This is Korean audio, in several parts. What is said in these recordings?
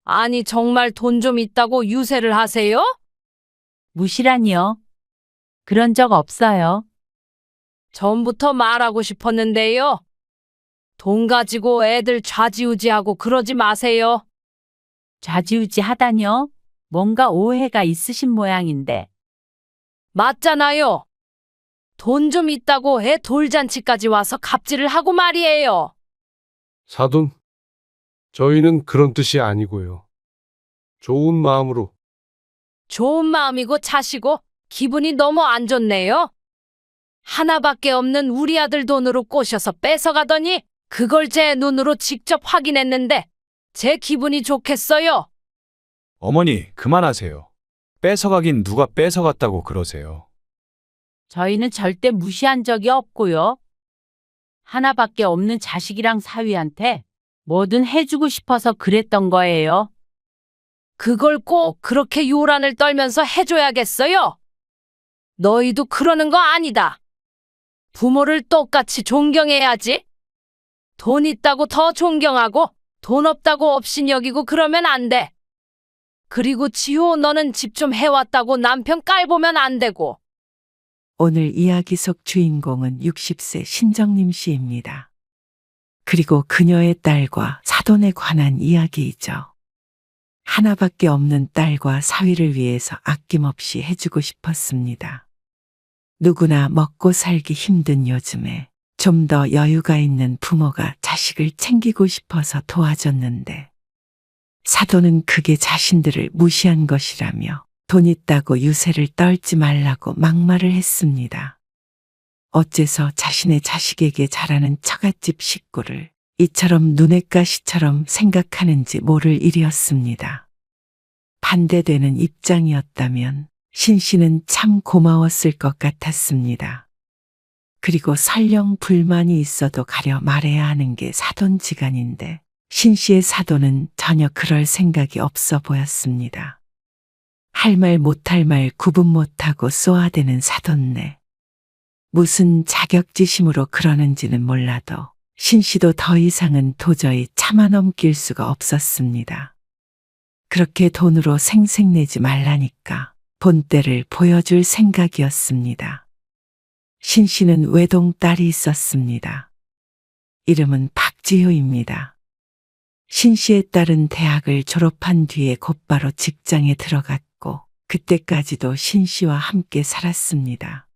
아니, 정말 돈 좀 있다고 유세를 하세요? 무시라니요. 그런 적 없어요. 전부터 말하고 싶었는데요. 돈 가지고 애들 좌지우지하고 그러지 마세요. 좌지우지 하다뇨? 뭔가 오해가 있으신 모양인데. 맞잖아요. 돈 좀 있다고 애 돌잔치까지 와서 갑질을 하고 말이에요. 사돈, 저희는 그런 뜻이 아니고요. 좋은 마음으로. 좋은 마음이고 차시고 기분이 너무 안 좋네요. 하나밖에 없는 우리 아들 돈으로 꼬셔서 뺏어가더니 그걸 제 눈으로 직접 확인했는데 제 기분이 좋겠어요. 어머니, 그만하세요. 뺏어가긴 누가 뺏어갔다고 그러세요. 저희는 절대 무시한 적이 없고요. 하나밖에 없는 자식이랑 사위한테 뭐든 해주고 싶어서 그랬던 거예요. 그걸 꼭 그렇게 요란을 떨면서 해줘야겠어요. 너희도 그러는 거 아니다. 부모를 똑같이 존경해야지. 돈 있다고 더 존경하고 돈 없다고 업신여기고 그러면 안 돼. 그리고 지호, 너는 집 좀 해왔다고 남편 깔보면 안 되고. 오늘 이야기 속 주인공은 60세 신정림 씨입니다. 그리고 그녀의 딸과 사돈에 관한 이야기이죠. 하나밖에 없는 딸과 사위를 위해서 아낌없이 해주고 싶었습니다. 누구나 먹고 살기 힘든 요즘에 좀 더 여유가 있는 부모가 자식을 챙기고 싶어서 도와줬는데, 사돈은 그게 자신들을 무시한 것이라며 돈 있다고 유세를 떨지 말라고 막말을 했습니다. 어째서 자신의 자식에게 잘하는 처갓집 식구를 이처럼 눈엣 가시처럼 생각하는지 모를 일이었습니다. 반대되는 입장이었다면 신 씨는 참 고마웠을 것 같았습니다. 그리고 설령 불만이 있어도 가려 말해야 하는 게 사돈지간인데 신 씨의 사돈은 전혀 그럴 생각이 없어 보였습니다. 할 말 못할 말 구분 못하고 쏘아대는 사돈네. 무슨 자격지심으로 그러는지는 몰라도 신 씨도 더 이상은 도저히 참아 넘길 수가 없었습니다. 그렇게 돈으로 생색내지 말라니까 본때를 보여줄 생각이었습니다. 신 씨는 외동딸이 있었습니다. 이름은 박지효입니다. 신 씨의 딸은 대학을 졸업한 뒤에 곧바로 직장에 들어갔고 그때까지도 신 씨와 함께 살았습니다.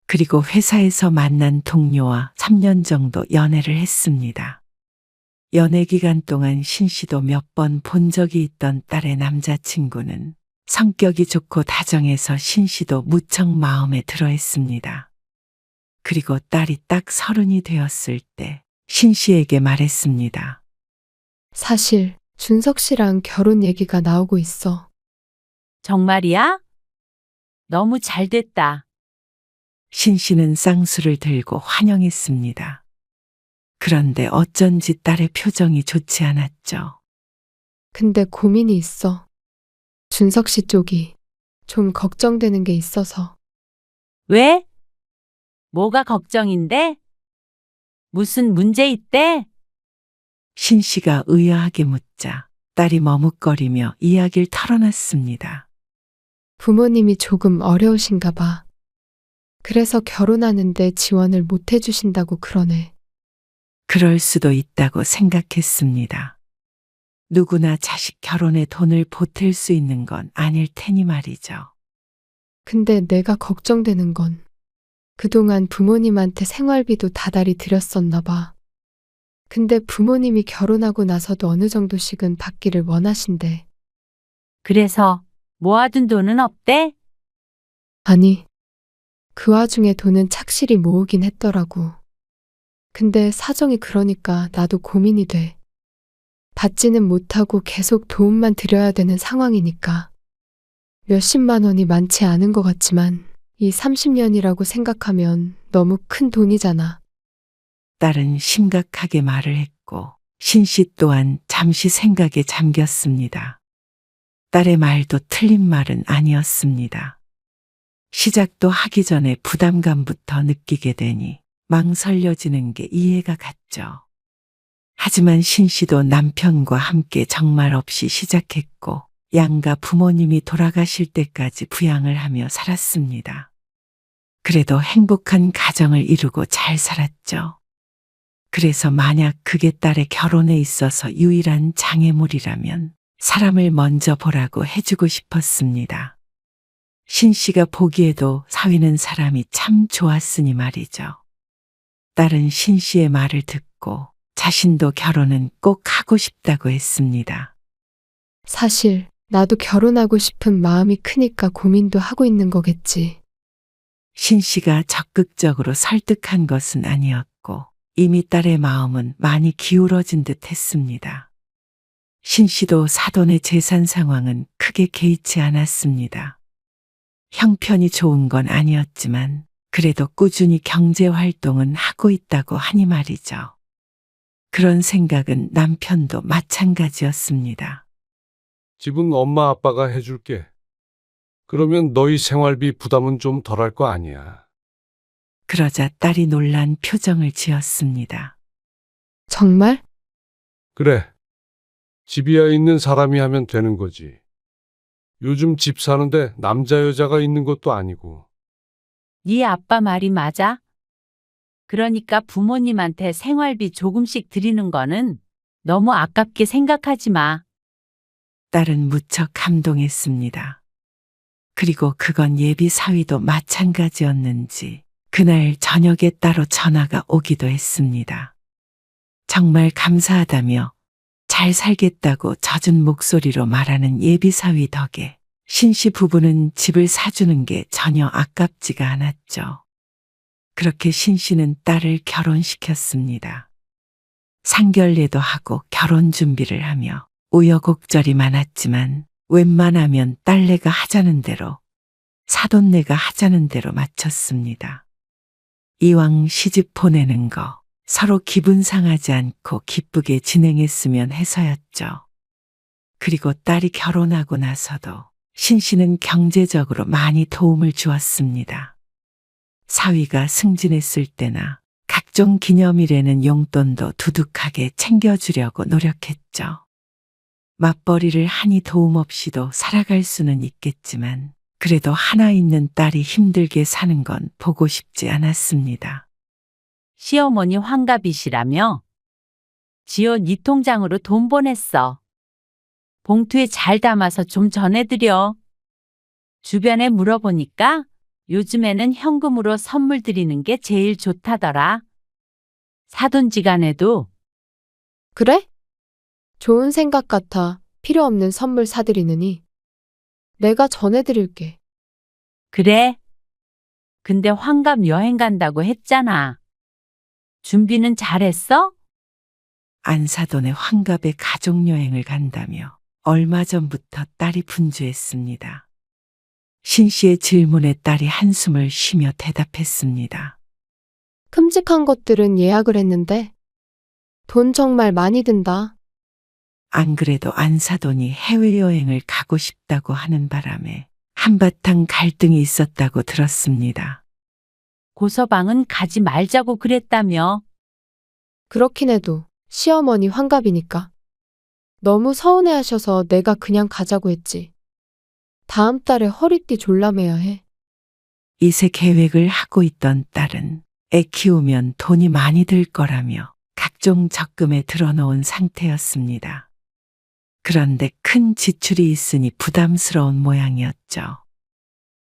그리고 회사에서 만난 동료와 3년 정도 연애를 했습니다. 연애 기간 동안 신 씨도 몇 번 본 적이 있던 딸의 남자친구는 성격이 좋고 다정해서 신 씨도 무척 마음에 들어 했습니다. 그리고 딸이 딱 30이 되었을 때 신 씨에게 말했습니다. 사실 준석 씨랑 결혼 얘기가 나오고 있어. 정말이야? 너무 잘 됐다. 신 씨는 쌍수를 들고 환영했습니다. 그런데 어쩐지 딸의 표정이 좋지 않았죠. 근데 고민이 있어. 준석 씨 쪽이 좀 걱정되는 게 있어서. 왜? 뭐가 걱정인데? 무슨 문제 있대? 신 씨가 의아하게 묻자 딸이 머뭇거리며 이야기를 털어놨습니다. 부모님이 조금 어려우신가 봐. 그래서 결혼하는데 지원을 못 해주신다고 그러네. 그럴 수도 있다고 생각했습니다. 누구나 자식 결혼에 돈을 보탤 수 있는 건 아닐 테니 말이죠. 근데 내가 걱정되는 건 그동안 부모님한테 생활비도 다달이 드렸었나 봐. 근데 부모님이 결혼하고 나서도 어느 정도씩은 받기를 원하신대. 그래서 모아둔 돈은 없대? 아니, 그 와중에 돈은 착실히 모으긴 했더라고. 근데 사정이 그러니까 나도 고민이 돼. 받지는 못하고 계속 도움만 드려야 되는 상황이니까. 몇십만 원이 많지 않은 것 같지만 이 30년이라고 생각하면 너무 큰 돈이잖아. 딸은 심각하게 말을 했고 신 씨 또한 잠시 생각에 잠겼습니다. 딸의 말도 틀린 말은 아니었습니다. 시작도 하기 전에 부담감부터 느끼게 되니 망설여지는 게 이해가 갔죠. 하지만 신 씨도 남편과 함께 정말 없이 시작했고 양가 부모님이 돌아가실 때까지 부양을 하며 살았습니다. 그래도 행복한 가정을 이루고 잘 살았죠. 그래서 만약 그게 딸의 결혼에 있어서 유일한 장애물이라면 사람을 먼저 보라고 해주고 싶었습니다. 신 씨가 보기에도 사위는 사람이 참 좋았으니 말이죠. 딸은 신 씨의 말을 듣고 자신도 결혼은 꼭 하고 싶다고 했습니다. 사실 나도 결혼하고 싶은 마음이 크니까 고민도 하고 있는 거겠지. 신 씨가 적극적으로 설득한 것은 아니었고 이미 딸의 마음은 많이 기울어진 듯 했습니다. 신 씨도 사돈의 재산 상황은 크게 개의치 않았습니다. 형편이 좋은 건 아니었지만 그래도 꾸준히 경제 활동은 하고 있다고 하니 말이죠. 그런 생각은 남편도 마찬가지였습니다. 집은 엄마 아빠가 해줄게. 그러면 너희 생활비 부담은 좀 덜할 거 아니야. 그러자 딸이 놀란 표정을 지었습니다. 정말? 그래. 집이야 있는 사람이 하면 되는 거지. 요즘 집 사는데 남자 여자가 있는 것도 아니고. 네 아빠 말이 맞아? 그러니까 부모님한테 생활비 조금씩 드리는 거는 너무 아깝게 생각하지 마. 딸은 무척 감동했습니다. 그리고 그건 예비 사위도 마찬가지였는지 그날 저녁에 따로 전화가 오기도 했습니다. 정말 감사하다며 잘 살겠다고 젖은 목소리로 말하는 예비 사위 덕에 신씨 부부는 집을 사주는 게 전혀 아깝지가 않았죠. 그렇게 신씨는 딸을 결혼시켰습니다. 상견례도 하고 결혼 준비를 하며 우여곡절이 많았지만 웬만하면 딸내가 하자는 대로 사돈네가 하자는 대로 마쳤습니다. 이왕 시집 보내는 거 서로 기분 상하지 않고 기쁘게 진행했으면 해서였죠. 그리고 딸이 결혼하고 나서도 신씨는 경제적으로 많이 도움을 주었습니다. 사위가 승진했을 때나 각종 기념일에는 용돈도 두둑하게 챙겨주려고 노력했죠. 맞벌이를 하니 도움 없이도 살아갈 수는 있겠지만 그래도 하나 있는 딸이 힘들게 사는 건 보고 싶지 않았습니다. 시어머니 환갑이시라며? 지호 네 통장으로 돈 보냈어. 봉투에 잘 담아서 좀 전해드려. 주변에 물어보니까 요즘에는 현금으로 선물 드리는 게 제일 좋다더라. 사돈지간에도. 그래? 좋은 생각 같아. 필요 없는 선물 사드리느니. 내가 전해드릴게. 그래. 근데 환갑 여행 간다고 했잖아. 준비는 잘했어? 안사돈의 환갑에 가족여행을 간다며 얼마 전부터 딸이 분주했습니다. 신씨의 질문에 딸이 한숨을 쉬며 대답했습니다. 큼직한 것들은 예약을 했는데 돈 정말 많이 든다. 안 그래도 안사돈이 해외여행을 가고 싶다고 하는 바람에 한바탕 갈등이 있었다고 들었습니다. 고서방은 가지 말자고 그랬다며. 그렇긴 해도 시어머니 환갑이니까. 너무 서운해하셔서 내가 그냥 가자고 했지. 다음 달에 허리띠 졸라매야 해. 이세 계획을 하고 있던 딸은 애 키우면 돈이 많이 들 거라며 각종 적금에 들어놓은 상태였습니다. 그런데 큰 지출이 있으니 부담스러운 모양이었죠.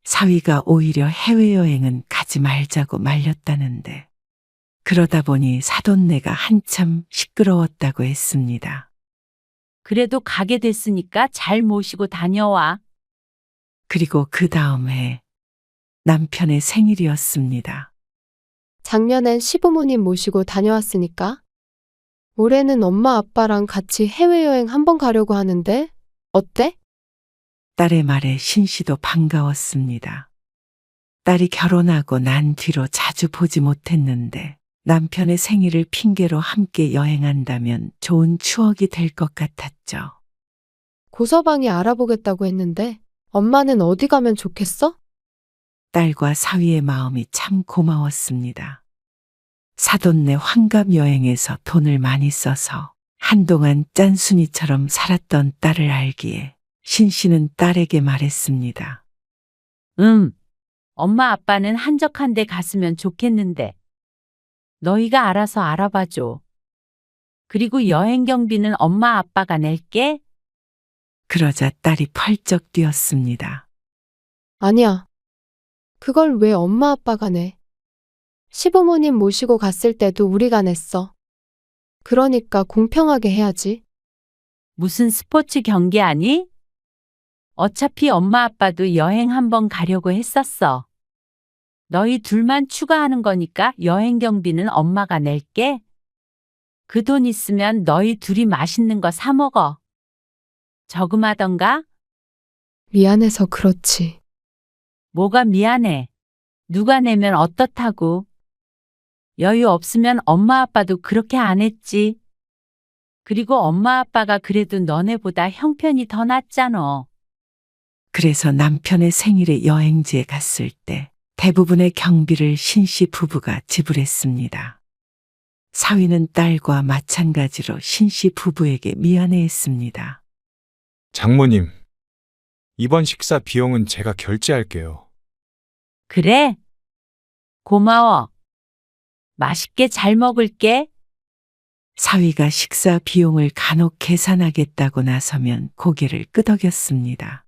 사위가 오히려 해외여행은 가지 말자고 말렸다는데 그러다 보니 사돈네가 한참 시끄러웠다고 했습니다. 그래도 가게 됐으니까 잘 모시고 다녀와. 그리고 그 다음 해 남편의 생일이었습니다. 작년엔 시부모님 모시고 다녀왔으니까 올해는 엄마 아빠랑 같이 해외여행 한번 가려고 하는데 어때? 딸의 말에 신씨도 반가웠습니다. 딸이 결혼하고 난 뒤로 자주 보지 못했는데 남편의 생일을 핑계로 함께 여행한다면 좋은 추억이 될 것 같았죠. 고서방이 알아보겠다고 했는데 엄마는 어디 가면 좋겠어? 딸과 사위의 마음이 참 고마웠습니다. 사돈네 환갑 여행에서 돈을 많이 써서 한동안 짠순이처럼 살았던 딸을 알기에 신 씨는 딸에게 말했습니다. 엄마 아빠는 한적한 데 갔으면 좋겠는데. 너희가 알아서 알아봐줘. 그리고 여행 경비는 엄마 아빠가 낼게. 그러자 딸이 펄쩍 뛰었습니다. 아니야. 그걸 왜 엄마 아빠가 내? 시부모님 모시고 갔을 때도 우리가 냈어. 그러니까 공평하게 해야지. 무슨 스포츠 경기 아니? 어차피 엄마 아빠도 여행 한번 가려고 했었어. 너희 둘만 추가하는 거니까 여행 경비는 엄마가 낼게. 그 돈 있으면 너희 둘이 맛있는 거 사 먹어. 저금하던가? 미안해서 그렇지. 뭐가 미안해. 누가 내면 어떻다고. 여유 없으면 엄마 아빠도 그렇게 안 했지. 그리고 엄마 아빠가 그래도 너네보다 형편이 더 낫잖아. 그래서 남편의 생일에 여행지에 갔을 때 대부분의 경비를 신씨 부부가 지불했습니다. 사위는 딸과 마찬가지로 신씨 부부에게 미안해했습니다. 장모님, 이번 식사 비용은 제가 결제할게요. 그래? 고마워. 맛있게 잘 먹을게. 사위가 식사 비용을 간혹 계산하겠다고 나서면 고개를 끄덕였습니다.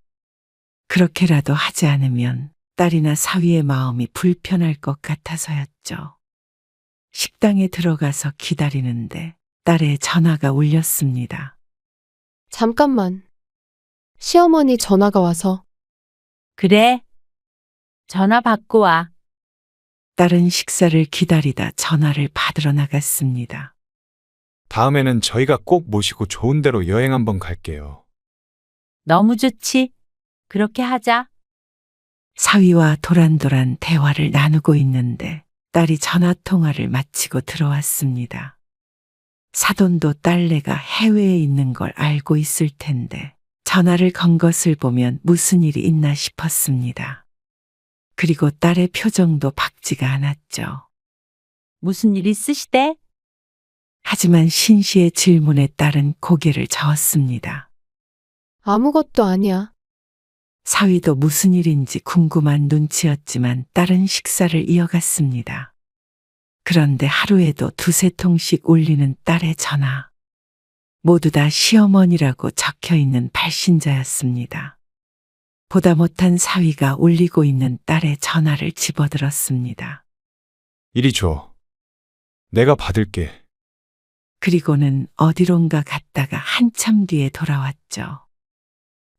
그렇게라도 하지 않으면 딸이나 사위의 마음이 불편할 것 같아서였죠. 식당에 들어가서 기다리는데 딸의 전화가 울렸습니다. 잠깐만. 시어머니 전화가 와서. 그래. 전화 받고 와. 딸은 식사를 기다리다 전화를 받으러 나갔습니다. 다음에는 저희가 꼭 모시고 좋은 데로 여행 한번 갈게요. 너무 좋지? 그렇게 하자. 사위와 도란도란 대화를 나누고 있는데 딸이 전화 통화를 마치고 들어왔습니다. 사돈도 딸내가 해외에 있는 걸 알고 있을 텐데 전화를 건 것을 보면 무슨 일이 있나 싶었습니다. 그리고 딸의 표정도 밝지가 않았죠. 무슨 일 있으시대? 하지만 신씨의 질문에 딸은 고개를 저었습니다. 아무것도 아니야. 사위도 무슨 일인지 궁금한 눈치였지만 딸은 식사를 이어갔습니다. 그런데 하루에도 두세 통씩 울리는 딸의 전화. 모두 다 시어머니라고 적혀 있는 발신자였습니다. 보다 못한 사위가 울리고 있는 딸의 전화를 집어들었습니다. 이리 줘. 내가 받을게. 그리고는 어디론가 갔다가 한참 뒤에 돌아왔죠.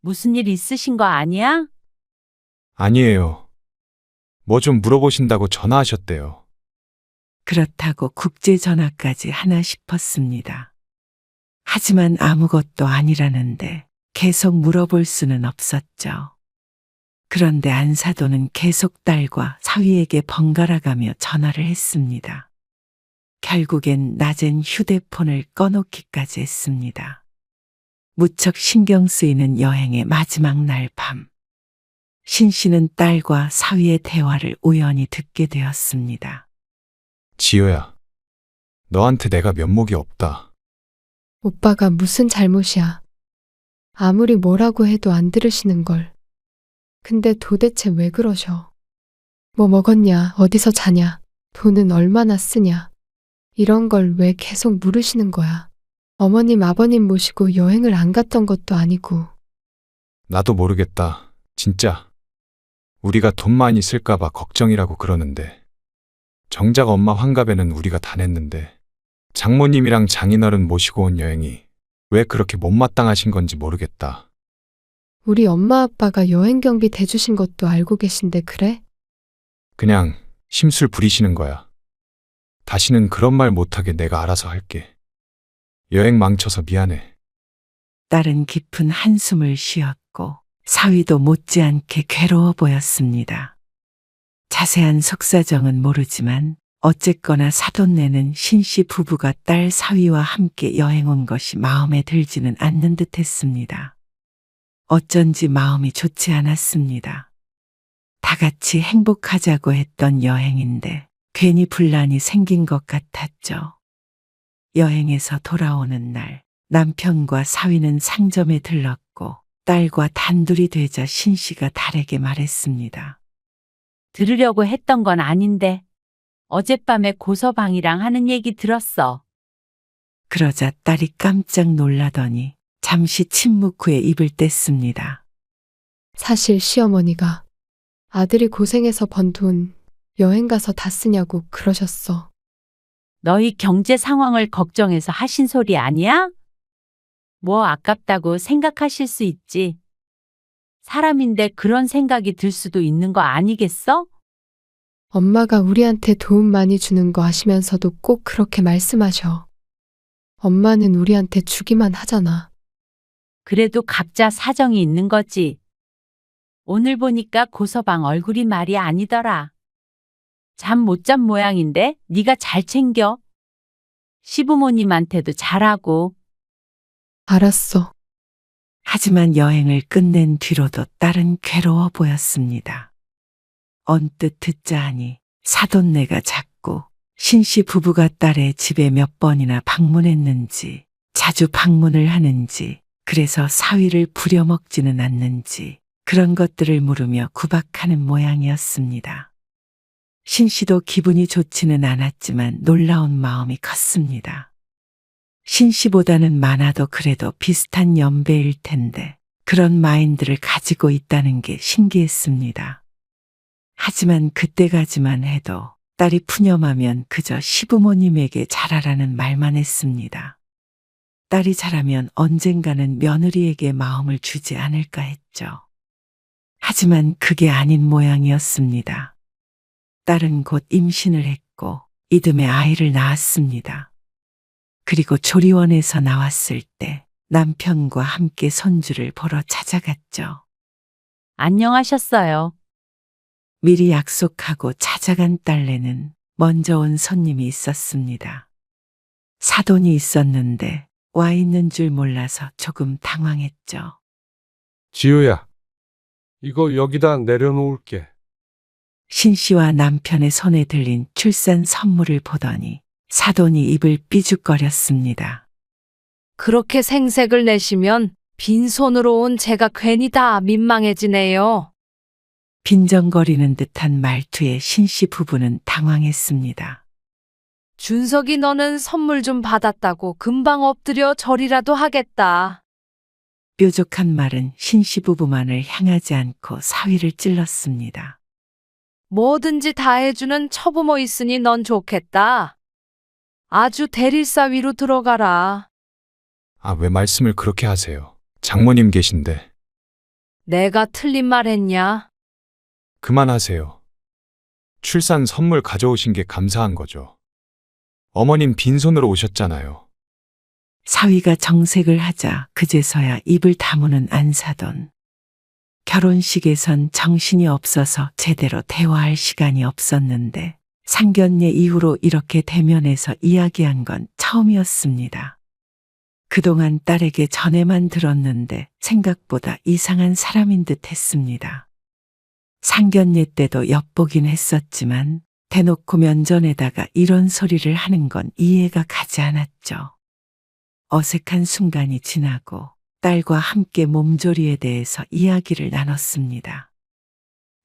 무슨 일 있으신 거 아니야? 아니에요. 뭐 좀 물어보신다고 전화하셨대요. 그렇다고 국제전화까지 하나 싶었습니다. 하지만 아무것도 아니라는데 계속 물어볼 수는 없었죠. 그런데 안사도는 계속 딸과 사위에게 번갈아가며 전화를 했습니다. 결국엔 낮엔 휴대폰을 꺼놓기까지 했습니다. 무척 신경 쓰이는 여행의 마지막 날 밤. 신 씨는 딸과 사위의 대화를 우연히 듣게 되었습니다. 지효야, 너한테 내가 면목이 없다. 오빠가 무슨 잘못이야. 아무리 뭐라고 해도 안 들으시는 걸. 근데 도대체 왜 그러셔? 뭐 먹었냐? 어디서 자냐? 돈은 얼마나 쓰냐? 이런 걸 왜 계속 물으시는 거야? 어머님, 아버님 모시고 여행을 안 갔던 것도 아니고. 나도 모르겠다. 진짜. 우리가 돈 많이 쓸까봐 걱정이라고 그러는데. 정작 엄마 환갑에는 우리가 다 냈는데. 장모님이랑 장인어른 모시고 온 여행이 왜 그렇게 못마땅하신 건지 모르겠다. 우리 엄마 아빠가 여행 경비 대주신 것도 알고 계신데 그래? 그냥 심술 부리시는 거야. 다시는 그런 말 못하게 내가 알아서 할게. 여행 망쳐서 미안해. 딸은 깊은 한숨을 쉬었고 사위도 못지않게 괴로워 보였습니다. 자세한 속사정은 모르지만 어쨌거나 사돈네는 신씨 부부가 딸 사위와 함께 여행 온 것이 마음에 들지는 않는 듯 했습니다. 어쩐지 마음이 좋지 않았습니다. 다 같이 행복하자고 했던 여행인데 괜히 분란이 생긴 것 같았죠. 여행에서 돌아오는 날 남편과 사위는 상점에 들렀고 딸과 단둘이 되자 신씨가 딸에게 말했습니다. 들으려고 했던 건 아닌데 어젯밤에 고서방이랑 하는 얘기 들었어. 그러자 딸이 깜짝 놀라더니 잠시 침묵 후에 입을 뗐습니다. 사실 시어머니가 아들이 고생해서 번 돈 여행 가서 다 쓰냐고 그러셨어. 너희 경제 상황을 걱정해서 하신 소리 아니야? 뭐 아깝다고 생각하실 수 있지. 사람인데 그런 생각이 들 수도 있는 거 아니겠어? 엄마가 우리한테 도움 많이 주는 거 아시면서도 꼭 그렇게 말씀하셔. 엄마는 우리한테 주기만 하잖아. 그래도 각자 사정이 있는 거지. 오늘 보니까 고서방 얼굴이 말이 아니더라. 잠 못 잔 모양인데 네가 잘 챙겨. 시부모님한테도 잘하고. 알았어. 하지만 여행을 끝낸 뒤로도 딸은 괴로워 보였습니다. 언뜻 듣자 하니 사돈네가 자꾸 신씨 부부가 딸의 집에 몇 번이나 방문했는지, 자주 방문을 하는지, 그래서 사위를 부려먹지는 않는지 그런 것들을 물으며 구박하는 모양이었습니다. 신씨도 기분이 좋지는 않았지만 놀라운 마음이 컸습니다. 신씨보다는 많아도 그래도 비슷한 연배일 텐데 그런 마인드를 가지고 있다는 게 신기했습니다. 하지만 그때까지만 해도 딸이 푸념하면 그저 시부모님에게 잘하라는 말만 했습니다. 딸이 잘하면 언젠가는 며느리에게 마음을 주지 않을까 했죠. 하지만 그게 아닌 모양이었습니다. 딸은 곧 임신을 했고 이듬해 아이를 낳았습니다. 그리고 조리원에서 나왔을 때 남편과 함께 손주를 보러 찾아갔죠. 안녕하셨어요. 미리 약속하고 찾아간 딸내는 먼저 온 손님이 있었습니다. 사돈이 있었는데 와 있는 줄 몰라서 조금 당황했죠. 지효야, 이거 여기다 내려놓을게. 신씨와 남편의 손에 들린 출산 선물을 보더니 사돈이 입을 삐죽거렸습니다. 그렇게 생색을 내시면 빈손으로 온 제가 괜히 다 민망해지네요. 빈정거리는 듯한 말투에 신씨 부부는 당황했습니다. 준석이 너는 선물 좀 받았다고 금방 엎드려 절이라도 하겠다. 뾰족한 말은 신씨 부부만을 향하지 않고 사위를 찔렀습니다. 뭐든지 다 해주는 처부모 있으니 넌 좋겠다. 아주 대릴사 위로 들어가라. 아, 왜 말씀을 그렇게 하세요? 장모님 계신데. 내가 틀린 말 했냐? 그만하세요. 출산 선물 가져오신 게 감사한 거죠. 어머님 빈손으로 오셨잖아요. 사위가 정색을 하자 그제서야 입을 다무는 안사돈. 결혼식에선 정신이 없어서 제대로 대화할 시간이 없었는데 상견례 이후로 이렇게 대면해서 이야기한 건 처음이었습니다. 그동안 딸에게 전에만 들었는데 생각보다 이상한 사람인 듯 했습니다. 상견례 때도 엿보긴 했었지만 대놓고 면전에다가 이런 소리를 하는 건 이해가 가지 않았죠. 어색한 순간이 지나고 딸과 함께 몸조리에 대해서 이야기를 나눴습니다.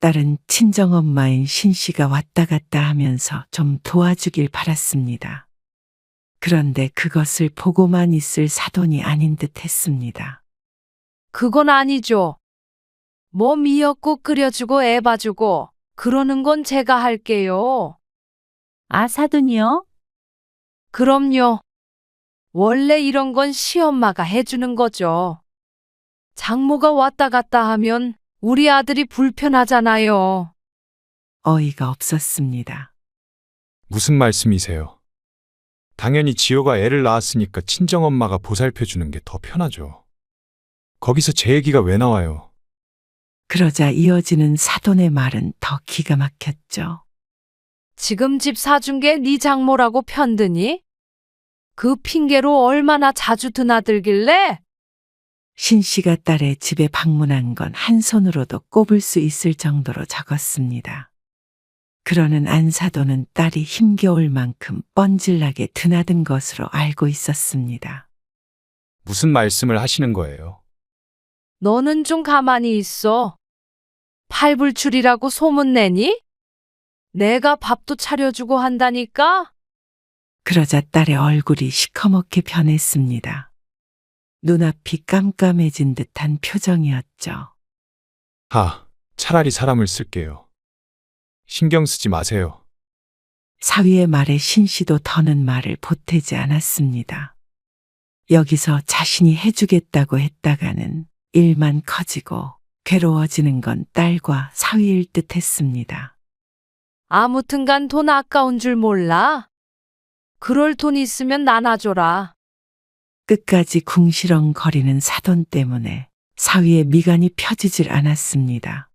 딸은 친정엄마인 신씨가 왔다 갔다 하면서 좀 도와주길 바랐습니다. 그런데 그것을 보고만 있을 사돈이 아닌 듯 했습니다. 그건 아니죠. 뭐 미역국 끓여주고 애 봐주고 그러는 건 제가 할게요. 아, 사돈이요? 그럼요. 원래 이런 건 시엄마가 해주는 거죠. 장모가 왔다 갔다 하면 우리 아들이 불편하잖아요. 어이가 없었습니다. 무슨 말씀이세요? 당연히 지효가 애를 낳았으니까 친정엄마가 보살펴주는 게 더 편하죠. 거기서 제 얘기가 왜 나와요? 그러자 이어지는 사돈의 말은 더 기가 막혔죠. 지금 집 사준 게 네 장모라고 편드니? 그 핑계로 얼마나 자주 드나들길래? 신씨가 딸의 집에 방문한 건 한 손으로도 꼽을 수 있을 정도로 적었습니다. 그러는 안사돈은 딸이 힘겨울 만큼 뻔질나게 드나든 것으로 알고 있었습니다. 무슨 말씀을 하시는 거예요? 너는 좀 가만히 있어. 팔불출이라고 소문내니? 내가 밥도 차려주고 한다니까? 그러자 딸의 얼굴이 시커멓게 변했습니다. 눈앞이 깜깜해진 듯한 표정이었죠. 차라리 사람을 쓸게요. 신경 쓰지 마세요. 사위의 말에 신씨도 더는 말을 보태지 않았습니다. 여기서 자신이 해주겠다고 했다가는 일만 커지고 괴로워지는 건 딸과 사위일 듯 했습니다. 아무튼간 돈 아까운 줄 몰라? 그럴 돈 있으면 나눠줘라. 끝까지 궁시렁거리는 사돈 때문에 사위의 미간이 펴지질 않았습니다.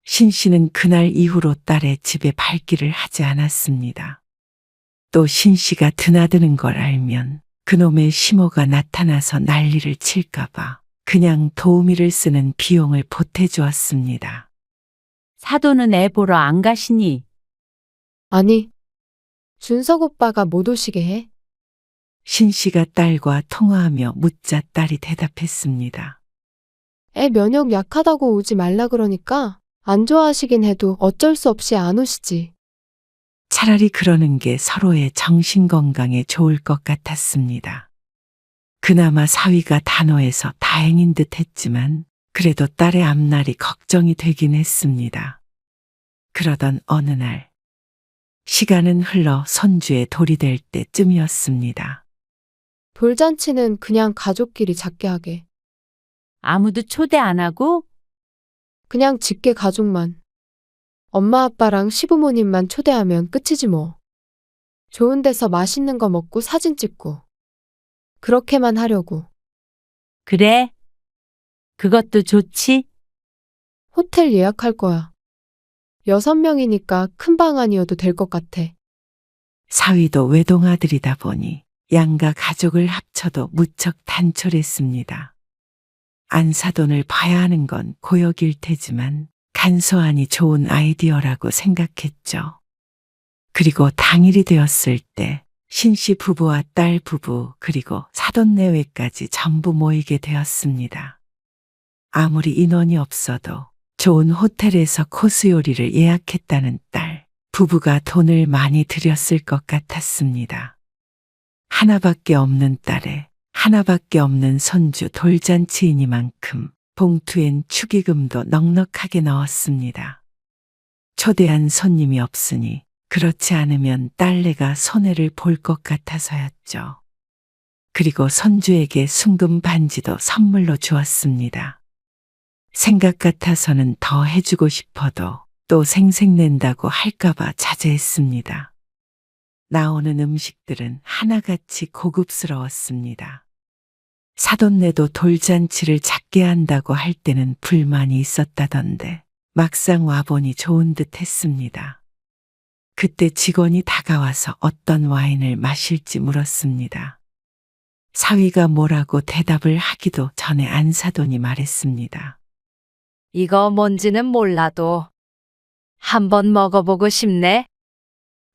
신씨는 그날 이후로 딸의 집에 발길을 하지 않았습니다. 또 신씨가 드나드는 걸 알면 그놈의 시모가 나타나서 난리를 칠까봐 그냥 도우미를 쓰는 비용을 보태주었습니다. 사돈은 애 보러 안 가시니? 아니, 준석 오빠가 못 오시게 해. 신씨가 딸과 통화하며 묻자 딸이 대답했습니다. 애 면역 약하다고 오지 말라 그러니까 안 좋아하시긴 해도 어쩔 수 없이 안 오시지. 차라리 그러는 게 서로의 정신건강에 좋을 것 같았습니다. 그나마 사위가 단호해서 다행인 듯 했지만 그래도 딸의 앞날이 걱정이 되긴 했습니다. 그러던 어느 날 시간은 흘러 손주의 돌이 될 때쯤이었습니다. 돌잔치는 그냥 가족끼리 작게 하게. 아무도 초대 안 하고? 그냥 직계 가족만. 엄마 아빠랑 시부모님만 초대하면 끝이지 뭐. 좋은 데서 맛있는 거 먹고 사진 찍고. 그렇게만 하려고. 그래. 그것도 좋지? 호텔 예약할 거야. 6명이니까 큰 방 아니어도 될 것 같아. 사위도 외동아들이다 보니 양가 가족을 합쳐도 무척 단촐했습니다. 안사돈을 봐야 하는 건 고역일 테지만 간소하니 좋은 아이디어라고 생각했죠. 그리고 당일이 되었을 때 신씨 부부와 딸 부부 그리고 사돈 내외까지 전부 모이게 되었습니다. 아무리 인원이 없어도 좋은 호텔에서 코스 요리를 예약했다는 딸 부부가 돈을 많이 들였을 것 같았습니다. 하나밖에 없는 딸에 하나밖에 없는 손주 돌잔치이니만큼 봉투엔 축의금도 넉넉하게 넣었습니다. 초대한 손님이 없으니 그렇지 않으면 딸내가 손해를 볼 것 같아서였죠. 그리고 손주에게 순금 반지도 선물로 주었습니다. 생각 같아서는 더 해주고 싶어도 또 생색낸다고 할까봐 자제했습니다. 나오는 음식들은 하나같이 고급스러웠습니다. 사돈네도 돌잔치를 작게 한다고 할 때는 불만이 있었다던데 막상 와보니 좋은 듯 했습니다. 그때 직원이 다가와서 어떤 와인을 마실지 물었습니다. 사위가 뭐라고 대답을 하기도 전에 안사돈이 말했습니다. 이거 뭔지는 몰라도 한번 먹어보고 싶네.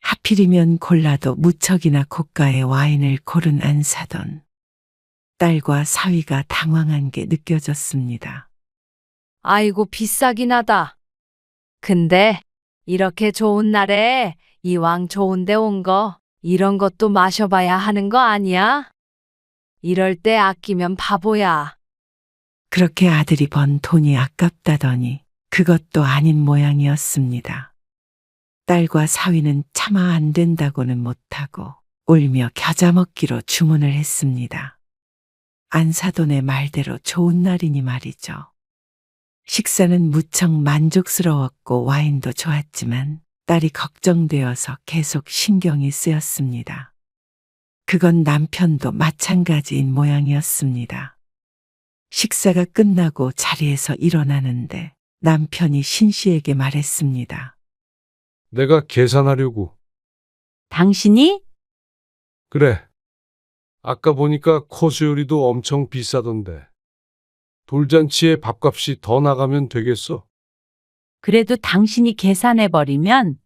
하필이면 골라도 무척이나 고가의 와인을 고른 안사돈. 딸과 사위가 당황한 게 느껴졌습니다. 아이고 비싸긴 하다. 근데 이렇게 좋은 날에 이왕 좋은 데 온 거 이런 것도 마셔봐야 하는 거 아니야? 이럴 때 아끼면 바보야. 그렇게 아들이 번 돈이 아깝다더니 그것도 아닌 모양이었습니다. 딸과 사위는 차마 안 된다고는 못하고 울며 겨자 먹기로 주문을 했습니다. 안사돈의 말대로 좋은 날이니 말이죠. 식사는 무척 만족스러웠고 와인도 좋았지만 딸이 걱정되어서 계속 신경이 쓰였습니다. 그건 남편도 마찬가지인 모양이었습니다. 식사가 끝나고 자리에서 일어나는데 남편이 신씨에게 말했습니다. 내가 계산하려고. 당신이? 그래. 아까 보니까 코스 요리도 엄청 비싸던데. 돌잔치에 밥값이 더 나가면 되겠어. 그래도 당신이 계산해버리면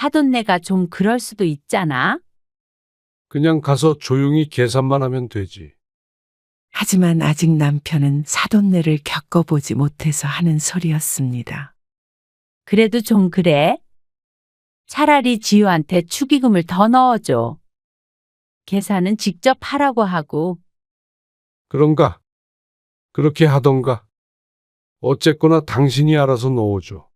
사돈네가 좀 그럴 수도 있잖아. 그냥 가서 조용히 계산만 하면 되지. 하지만 아직 남편은 사돈네를 겪어보지 못해서 하는 소리였습니다. 그래도 좀 그래. 차라리 지우한테 축의금을 더 넣어줘. 계산은 직접 하라고 하고. 그런가? 그렇게 하던가. 어쨌거나 당신이 알아서 넣어줘.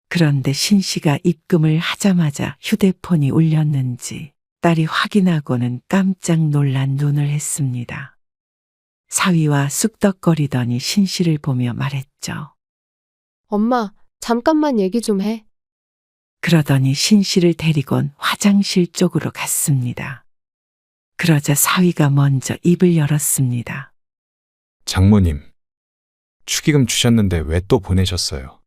그런데 신 씨가 입금을 하자마자 휴대폰이 울렸는지 딸이 확인하고는 깜짝 놀란 눈을 했습니다. 사위와 쑥덕거리더니 신 씨를 보며 말했죠. 엄마, 잠깐만 얘기 좀 해. 그러더니 신 씨를 데리곤 화장실 쪽으로 갔습니다. 그러자 사위가 먼저 입을 열었습니다. 장모님, 축의금 주셨는데 왜 또 보내셨어요?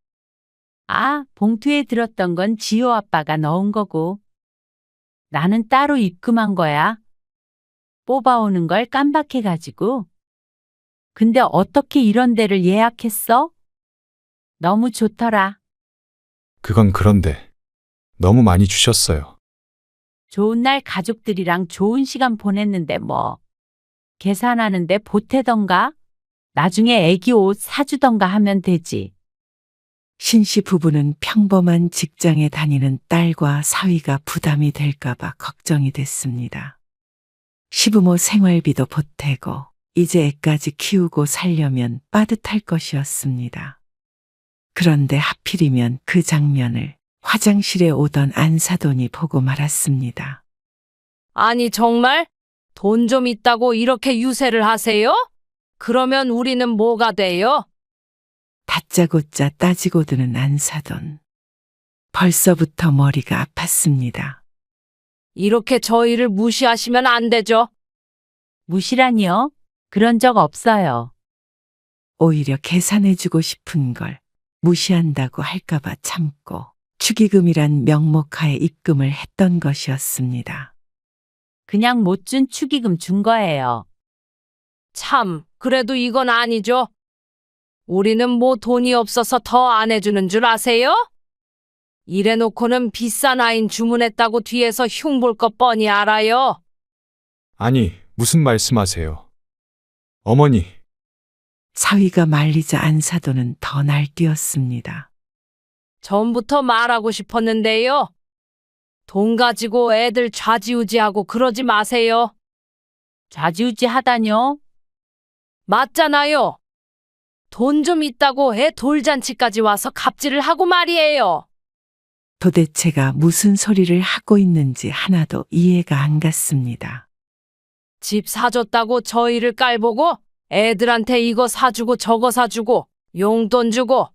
아, 봉투에 들었던 건 지호 아빠가 넣은 거고. 나는 따로 입금한 거야. 뽑아오는 걸 깜박해가지고. 근데 어떻게 이런 데를 예약했어? 너무 좋더라. 그건 그런데 너무 많이 주셨어요. 좋은 날 가족들이랑 좋은 시간 보냈는데 뭐. 계산하는데 보태던가? 나중에 애기 옷 사주던가 하면 되지. 신 씨 부부는 평범한 직장에 다니는 딸과 사위가 부담이 될까봐 걱정이 됐습니다. 시부모 생활비도 보태고 이제 애까지 키우고 살려면 빠듯할 것이었습니다. 그런데 하필이면 그 장면을 화장실에 오던 안사돈이 보고 말았습니다. 아니, 정말? 돈 좀 있다고 이렇게 유세를 하세요? 그러면 우리는 뭐가 돼요? 다짜고짜 따지고 드는 안사돈. 벌써부터 머리가 아팠습니다. 이렇게 저희를 무시하시면 안 되죠. 무시라니요? 그런 적 없어요. 오히려 계산해주고 싶은 걸 무시한다고 할까봐 참고 축의금이란 명목하에 입금을 했던 것이었습니다. 그냥 못 준 축의금 준 거예요. 참, 그래도 이건 아니죠. 우리는 뭐 돈이 없어서 더 안 해주는 줄 아세요? 이래놓고는 비싼 와인 주문했다고 뒤에서 흉 볼 것 뻔히 알아요. 아니, 무슨 말씀하세요? 어머니, 사위가 말리자 안사돈은 더 날뛰었습니다. 전부터 말하고 싶었는데요. 돈 가지고 애들 좌지우지하고 그러지 마세요. 좌지우지 하다뇨? 맞잖아요. 돈 좀 있다고 애 돌잔치까지 와서 갑질을 하고 말이에요. 도대체가 무슨 소리를 하고 있는지 하나도 이해가 안 갔습니다. 집 사줬다고 저희를 깔보고 애들한테 이거 사주고 저거 사주고 용돈 주고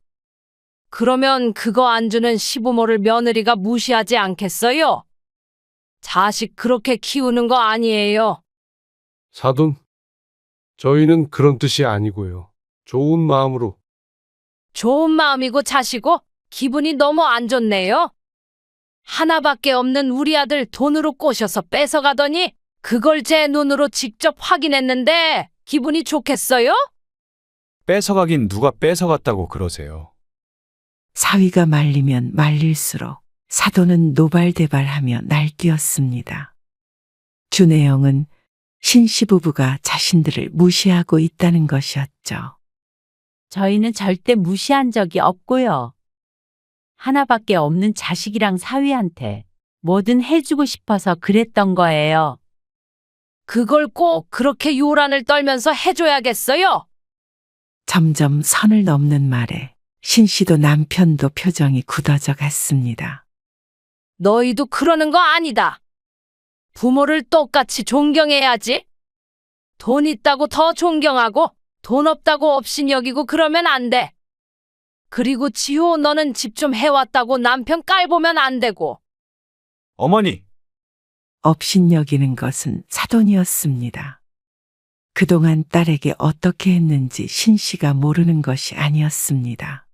그러면 그거 안 주는 시부모를 며느리가 무시하지 않겠어요? 자식 그렇게 키우는 거 아니에요. 사돈, 저희는 그런 뜻이 아니고요. 좋은 마음으로. 좋은 마음이고 자시고 기분이 너무 안 좋네요. 하나밖에 없는 우리 아들 돈으로 꼬셔서 뺏어가더니 그걸 제 눈으로 직접 확인했는데 기분이 좋겠어요? 뺏어가긴 누가 뺏어갔다고 그러세요? 사위가 말리면 말릴수록 사돈은 노발대발하며 날뛰었습니다. 주 내용은 신시부부가 자신들을 무시하고 있다는 것이었죠. 저희는 절대 무시한 적이 없고요. 하나밖에 없는 자식이랑 사위한테 뭐든 해주고 싶어서 그랬던 거예요. 그걸 꼭 그렇게 요란을 떨면서 해줘야겠어요? 점점 선을 넘는 말에 신씨도 남편도 표정이 굳어져 갔습니다. 너희도 그러는 거 아니다. 부모를 똑같이 존경해야지. 돈 있다고 더 존경하고 돈 없다고 업신여기고 그러면 안 돼. 그리고 지호 너는 집 좀 해왔다고 남편 깔보면 안 되고. 어머니, 업신여기는 것은 사돈이었습니다. 그동안 딸에게 어떻게 했는지 신씨가 모르는 것이 아니었습니다.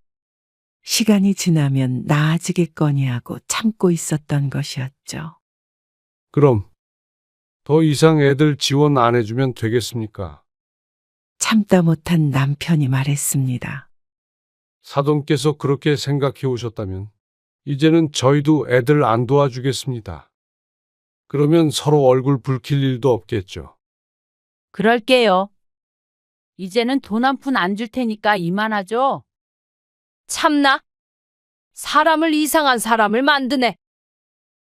시간이 지나면 나아지겠거니 하고 참고 있었던 것이었죠. 그럼 더 이상 애들 지원 안 해주면 되겠습니까? 참다 못한 남편이 말했습니다. 사돈께서 그렇게 생각해 오셨다면 이제는 저희도 애들 안 도와주겠습니다. 그러면 서로 얼굴 붉힐 일도 없겠죠. 그럴게요. 이제는 돈 한 푼 안 줄 테니까 이만하죠? 참나? 사람을 이상한 사람을 만드네.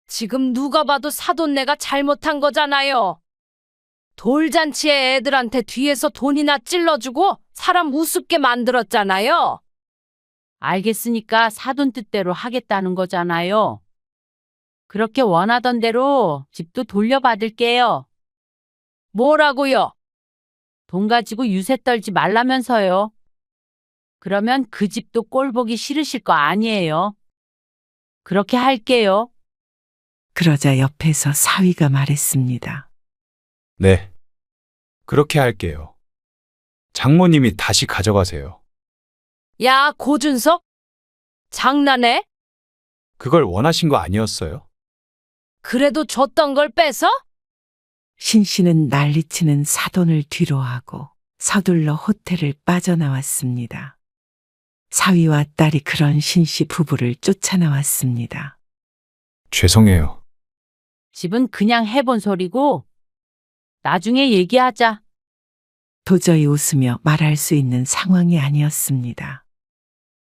지금 누가 봐도 사돈네가 잘못한 거잖아요. 돌잔치에 애들한테 뒤에서 돈이나 찔러주고 사람 우습게 만들었잖아요. 알겠으니까 사돈 뜻대로 하겠다는 거잖아요. 그렇게 원하던 대로 집도 돌려받을게요. 뭐라고요? 돈 가지고 유세 떨지 말라면서요. 그러면 그 집도 꼴 보기 싫으실 거 아니에요. 그렇게 할게요. 그러자 옆에서 사위가 말했습니다. 네. 그렇게 할게요. 장모님이 다시 가져가세요. 야, 고준석? 장난해? 그걸 원하신 거 아니었어요? 그래도 줬던 걸 뺏어? 신 씨는 난리치는 사돈을 뒤로하고 서둘러 호텔을 빠져나왔습니다. 사위와 딸이 그런 신 씨 부부를 쫓아나왔습니다. 죄송해요. 집은 그냥 해본 소리고 나중에 얘기하자. 도저히 웃으며 말할 수 있는 상황이 아니었습니다.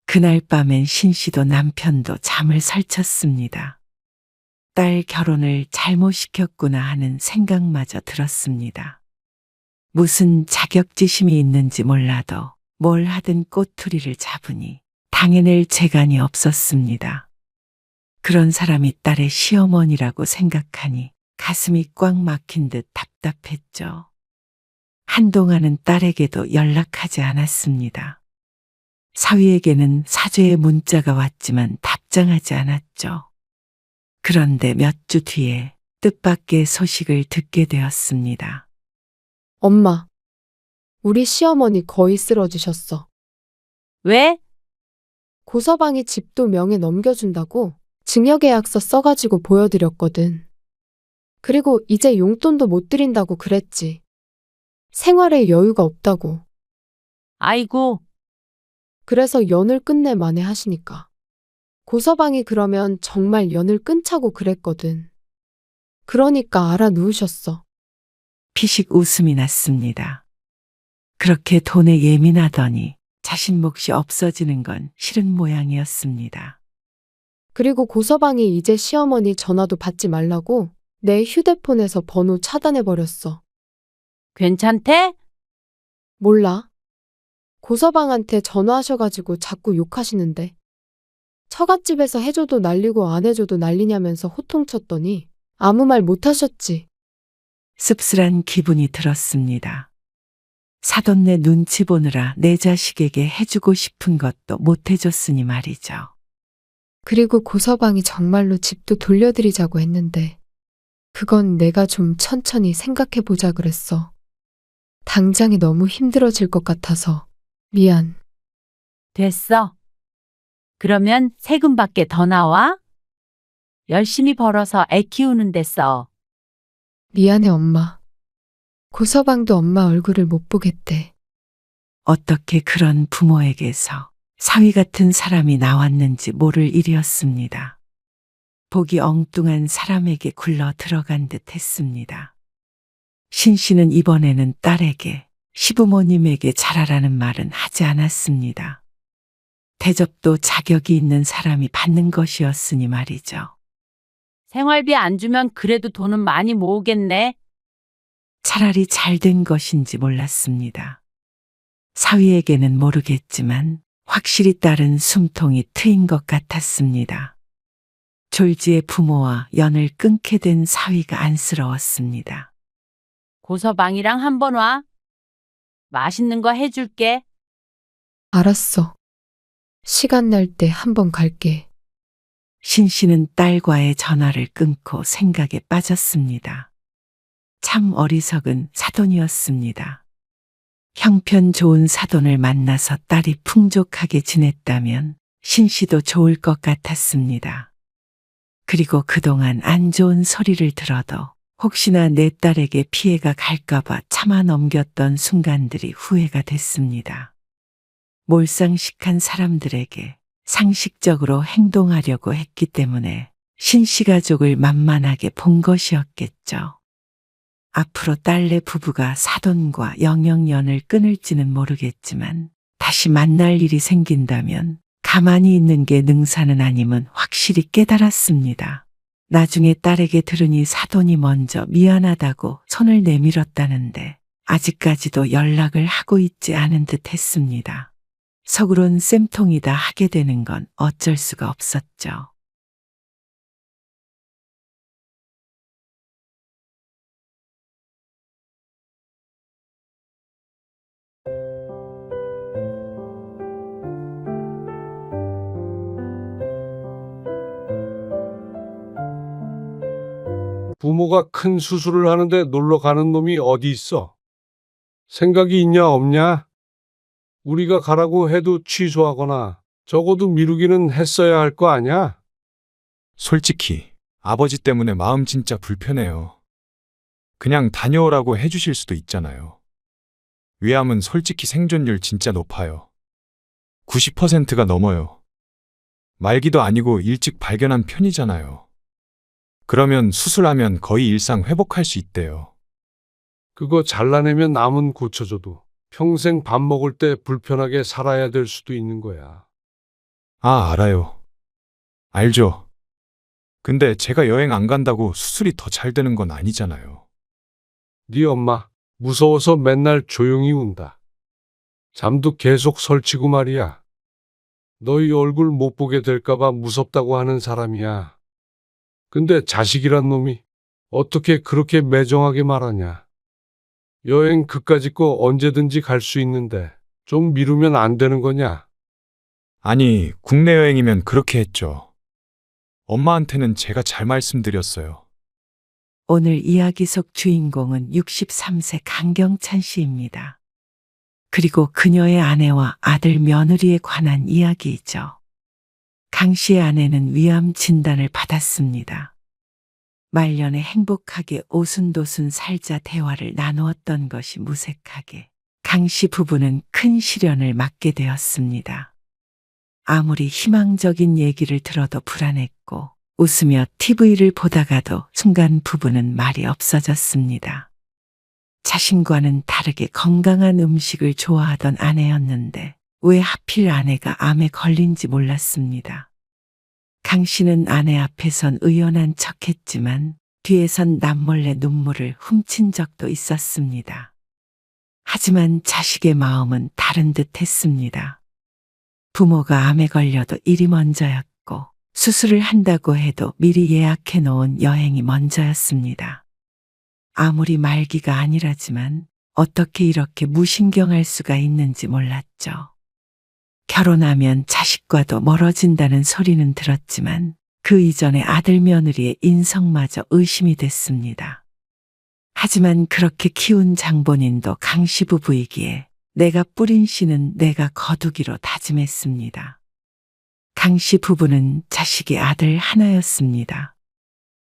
그날 밤엔 신 씨도 남편도 잠을 설쳤습니다. 딸 결혼을 잘못 시켰구나 하는 생각마저 들었습니다. 무슨 자격지심이 있는지 몰라도 뭘 하든 꼬투리를 잡으니 당해낼 재간이 없었습니다. 그런 사람이 딸의 시어머니라고 생각하니 가슴이 꽉 막힌 듯 답답했죠. 한동안은 딸에게도 연락하지 않았습니다. 사위에게는 사죄의 문자가 왔지만 답장하지 않았죠. 그런데 몇 주 뒤에 뜻밖의 소식을 듣게 되었습니다. 엄마, 우리 시어머니 거의 쓰러지셨어. 왜? 고서방이 집도 명에 넘겨준다고 증여계약서 써가지고 보여드렸거든. 그리고 이제 용돈도 못 드린다고 그랬지. 생활에 여유가 없다고. 아이고, 그래서 연을 끝내 만에 하시니까. 고서방이 그러면 정말 연을 끊자고 그랬거든. 그러니까 알아 누우셨어. 피식 웃음이 났습니다. 그렇게 돈에 예민하더니 자신 몫이 없어지는 건 싫은 모양이었습니다. 그리고 고서방이 이제 시어머니 전화도 받지 말라고 내 휴대폰에서 번호 차단해버렸어. 괜찮대? 몰라. 고서방한테 전화하셔가지고 자꾸 욕하시는데. 처갓집에서 해줘도 난리고 안 해줘도 난리냐면서 호통쳤더니 아무 말 못하셨지. 씁쓸한 기분이 들었습니다. 사돈네 눈치 보느라 내 자식에게 해주고 싶은 것도 못 해줬으니 말이죠. 그리고 고서방이 정말로 집도 돌려드리자고 했는데 그건 내가 좀 천천히 생각해보자 그랬어. 당장이 너무 힘들어질 것 같아서 미안. 됐어. 그러면 세금밖에 더 나와? 열심히 벌어서 애 키우는 데 써. 미안해 엄마. 고서방도 엄마 얼굴을 못 보겠대. 어떻게 그런 부모에게서 사위 같은 사람이 나왔는지 모를 일이었습니다. 보기 엉뚱한 사람에게 굴러 들어간 듯 했습니다. 신 씨는 이번에는 딸에게 시부모님에게 잘하라는 말은 하지 않았습니다. 대접도 자격이 있는 사람이 받는 것이었으니 말이죠. 생활비 안 주면 그래도 돈은 많이 모으겠네. 차라리 잘된 것인지 몰랐습니다. 사위에게는 모르겠지만 확실히 딸은 숨통이 트인 것 같았습니다. 졸지의 부모와 연을 끊게 된 사위가 안쓰러웠습니다. 고서방이랑 한번 와. 맛있는 거 해줄게. 알았어. 시간 날 때 한번 갈게. 신 씨는 딸과의 전화를 끊고 생각에 빠졌습니다. 참 어리석은 사돈이었습니다. 형편 좋은 사돈을 만나서 딸이 풍족하게 지냈다면 신 씨도 좋을 것 같았습니다. 그리고 그동안 안 좋은 소리를 들어도 혹시나 내 딸에게 피해가 갈까봐 참아 넘겼던 순간들이 후회가 됐습니다. 몰상식한 사람들에게 상식적으로 행동하려고 했기 때문에 신씨 가족을 만만하게 본 것이었겠죠. 앞으로 딸네 부부가 사돈과 영영연을 끊을지는 모르겠지만 다시 만날 일이 생긴다면 가만히 있는 게 능사는 아님은 확실히 깨달았습니다. 나중에 딸에게 들으니 사돈이 먼저 미안하다고 손을 내밀었다는데 아직까지도 연락을 하고 있지 않은 듯 했습니다. 속으론 쌤통이다 하게 되는 건 어쩔 수가 없었죠. 부모가 큰 수술을 하는데 놀러 가는 놈이 어디 있어? 생각이 있냐 없냐? 우리가 가라고 해도 취소하거나 적어도 미루기는 했어야 할 거 아냐? 솔직히 아버지 때문에 마음 진짜 불편해요. 그냥 다녀오라고 해주실 수도 있잖아요. 위암은 솔직히 생존율 진짜 높아요. 90%가 넘어요. 말기도 아니고 일찍 발견한 편이잖아요. 그러면 수술하면 거의 일상 회복할 수 있대요. 그거 잘라내면 남은 고쳐줘도 평생 밥 먹을 때 불편하게 살아야 될 수도 있는 거야. 아, 알아요. 알죠. 근데 제가 여행 안 간다고 수술이 더 잘 되는 건 아니잖아요. 네 엄마 무서워서 맨날 조용히 운다. 잠도 계속 설치고 말이야. 너희 얼굴 못 보게 될까봐 무섭다고 하는 사람이야. 근데 자식이란 놈이 어떻게 그렇게 매정하게 말하냐. 여행 그까짓 거 언제든지 갈 수 있는데 좀 미루면 안 되는 거냐. 아니, 국내 여행이면 그렇게 했죠. 엄마한테는 제가 잘 말씀드렸어요. 오늘 이야기 속 주인공은 63세 강경찬 씨입니다. 그리고 그녀의 아내와 아들 며느리에 관한 이야기이죠. 강 씨의 아내는 위암 진단을 받았습니다. 말년에 행복하게 오순도순 살자 대화를 나누었던 것이 무색하게 강 씨 부부는 큰 시련을 맞게 되었습니다. 아무리 희망적인 얘기를 들어도 불안했고 웃으며 TV를 보다가도 순간 부부는 말이 없어졌습니다. 자신과는 다르게 건강한 음식을 좋아하던 아내였는데 왜 하필 아내가 암에 걸린지 몰랐습니다. 강 씨는 아내 앞에선 의연한 척했지만 뒤에선 남몰래 눈물을 훔친 적도 있었습니다. 하지만 자식의 마음은 다른 듯 했습니다. 부모가 암에 걸려도 일이 먼저였고 수술을 한다고 해도 미리 예약해 놓은 여행이 먼저였습니다. 아무리 말기가 아니라지만 어떻게 이렇게 무신경할 수가 있는지 몰랐죠. 결혼하면 자식과도 멀어진다는 소리는 들었지만 그 이전에 아들 며느리의 인성마저 의심이 됐습니다. 하지만 그렇게 키운 장본인도 강씨 부부이기에 내가 뿌린 씨는 내가 거두기로 다짐했습니다. 강씨 부부는 자식이 아들 하나였습니다.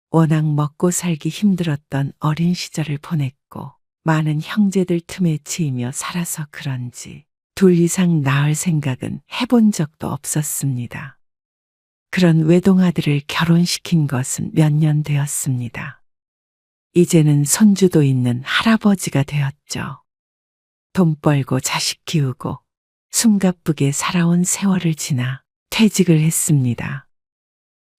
워낙 먹고 살기 힘들었던 어린 시절을 보냈고 많은 형제들 틈에 치이며 살아서 그런지 둘 이상 낳을 생각은 해본 적도 없었습니다. 그런 외동아들을 결혼시킨 것은 몇 년 되었습니다. 이제는 손주도 있는 할아버지가 되었죠. 돈 벌고 자식 키우고 숨가쁘게 살아온 세월을 지나 퇴직을 했습니다.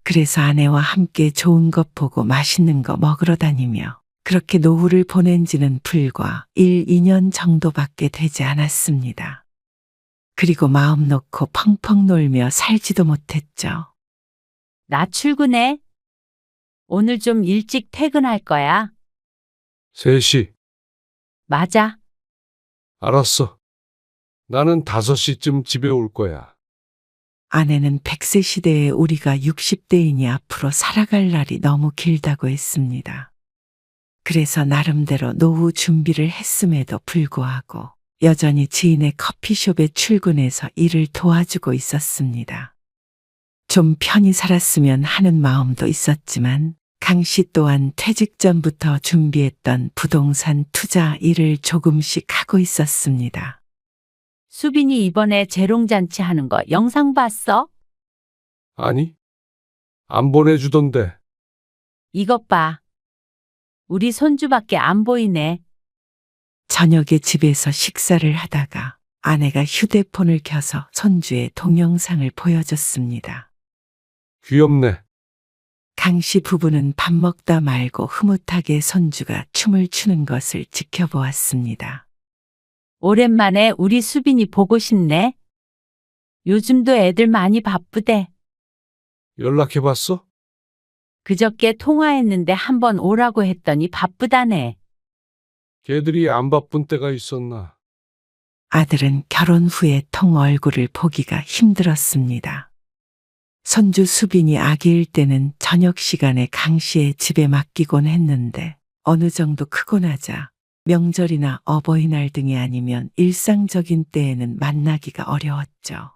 그래서 아내와 함께 좋은 것 보고 맛있는 거 먹으러 다니며 그렇게 노후를 보낸 지는 불과 1, 2년 정도밖에 되지 않았습니다. 그리고 마음 놓고 펑펑 놀며 살지도 못했죠. 나 출근해. 오늘 좀 일찍 퇴근할 거야. 3시. 맞아. 알았어. 나는 5시쯤 집에 올 거야. 아내는 100세 시대에 우리가 60대이니 앞으로 살아갈 날이 너무 길다고 했습니다. 그래서 나름대로 노후 준비를 했음에도 불구하고 여전히 지인의 커피숍에 출근해서 일을 도와주고 있었습니다. 좀 편히 살았으면 하는 마음도 있었지만 강 씨 또한 퇴직 전부터 준비했던 부동산 투자 일을 조금씩 하고 있었습니다. 수빈이 이번에 재롱잔치 하는 거 영상 봤어? 아니, 안 보내주던데. 이것 봐. 우리 손주밖에 안 보이네. 저녁에 집에서 식사를 하다가 아내가 휴대폰을 켜서 손주의 동영상을 보여줬습니다. 귀엽네. 강 씨 부부는 밥 먹다 말고 흐뭇하게 손주가 춤을 추는 것을 지켜보았습니다. 오랜만에 우리 수빈이 보고 싶네. 요즘도 애들 많이 바쁘대. 연락해봤어? 그저께 통화했는데 한번 오라고 했더니 바쁘다네. 걔들이 안 바쁜 때가 있었나? 아들은 결혼 후에 통 얼굴을 보기가 힘들었습니다. 손주 수빈이 아기일 때는 저녁 시간에 강 씨의 집에 맡기곤 했는데 어느 정도 크고 나자 명절이나 어버이날 등이 아니면 일상적인 때에는 만나기가 어려웠죠.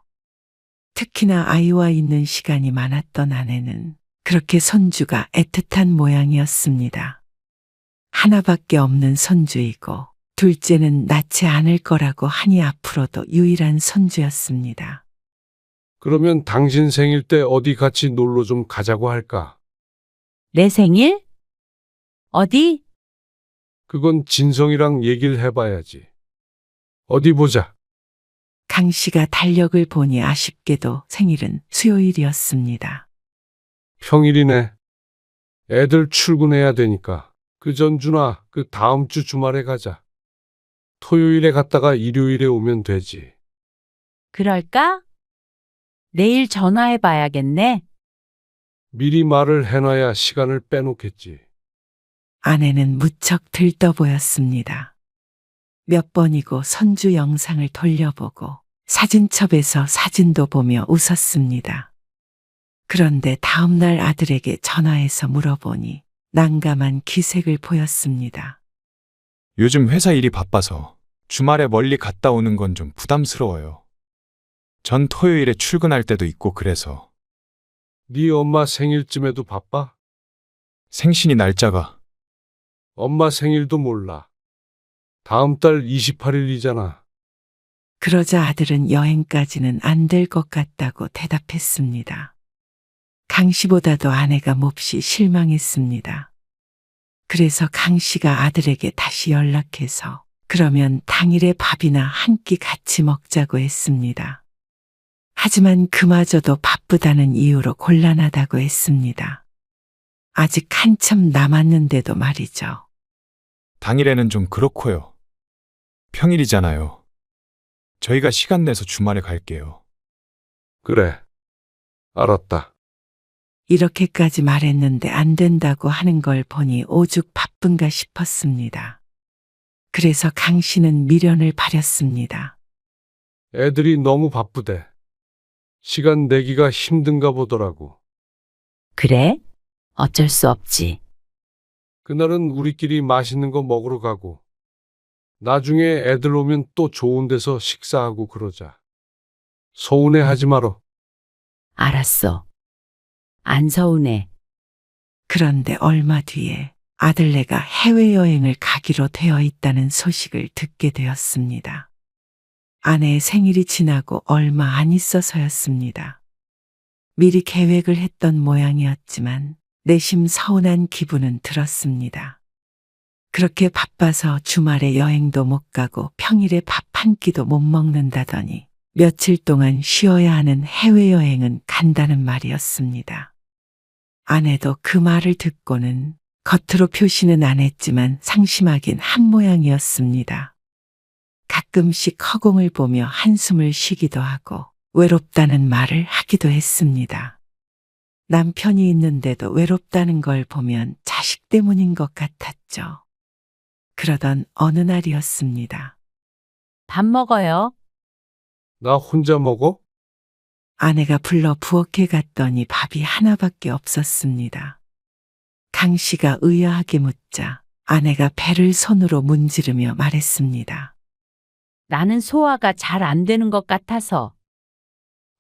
특히나 아이와 있는 시간이 많았던 아내는 그렇게 손주가 애틋한 모양이었습니다. 하나밖에 없는 손주이고 둘째는 낳지 않을 거라고 하니 앞으로도 유일한 손주였습니다. 그러면 당신 생일 때 어디 같이 놀러 좀 가자고 할까? 내 생일? 어디? 그건 진성이랑 얘기를 해봐야지. 어디 보자. 강 씨가 달력을 보니 아쉽게도 생일은 수요일이었습니다. 평일이네. 애들 출근해야 되니까. 그 전주나 그 다음 주 주말에 가자. 토요일에 갔다가 일요일에 오면 되지. 그럴까? 내일 전화해 봐야겠네. 미리 말을 해놔야 시간을 빼놓겠지. 아내는 무척 들떠 보였습니다. 몇 번이고 손주 영상을 돌려보고 사진첩에서 사진도 보며 웃었습니다. 그런데 다음날 아들에게 전화해서 물어보니 난감한 기색을 보였습니다. 요즘 회사 일이 바빠서 주말에 멀리 갔다 오는 건 좀 부담스러워요. 전 토요일에 출근할 때도 있고 그래서 네 엄마 생일쯤에도 바빠? 생신이 날짜가 엄마 생일도 몰라. 다음 달 28일이잖아. 그러자 아들은 여행까지는 안 될 것 같다고 대답했습니다. 강 씨보다도 아내가 몹시 실망했습니다. 그래서 강 씨가 아들에게 다시 연락해서 그러면 당일에 밥이나 한 끼 같이 먹자고 했습니다. 하지만 그마저도 바쁘다는 이유로 곤란하다고 했습니다. 아직 한참 남았는데도 말이죠. 당일에는 좀 그렇고요. 평일이잖아요. 저희가 시간 내서 주말에 갈게요. 그래. 알았다. 이렇게까지 말했는데 안 된다고 하는 걸 보니 오죽 바쁜가 싶었습니다. 그래서 강 씨는 미련을 바렸습니다. 애들이 너무 바쁘대. 시간 내기가 힘든가 보더라고. 그래? 어쩔 수 없지. 그날은 우리끼리 맛있는 거 먹으러 가고, 나중에 애들 오면 또 좋은 데서 식사하고 그러자. 서운해하지 마라. 알았어. 안 서운해. 그런데 얼마 뒤에 아들네가 해외여행을 가기로 되어 있다는 소식을 듣게 되었습니다. 아내의 생일이 지나고 얼마 안 있어서였습니다. 미리 계획을 했던 모양이었지만 내심 서운한 기분은 들었습니다. 그렇게 바빠서 주말에 여행도 못 가고 평일에 밥 한 끼도 못 먹는다더니 며칠 동안 쉬어야 하는 해외여행은 간다는 말이었습니다. 아내도 그 말을 듣고는 겉으로 표시는 안 했지만 상심하긴 한 모양이었습니다. 가끔씩 허공을 보며 한숨을 쉬기도 하고 외롭다는 말을 하기도 했습니다. 남편이 있는데도 외롭다는 걸 보면 자식 때문인 것 같았죠. 그러던 어느 날이었습니다. 밥 먹어요. 나 혼자 먹어? 아내가 불러 부엌에 갔더니 밥이 하나밖에 없었습니다. 강 씨가 의아하게 묻자 아내가 배를 손으로 문지르며 말했습니다. 나는 소화가 잘 안 되는 것 같아서.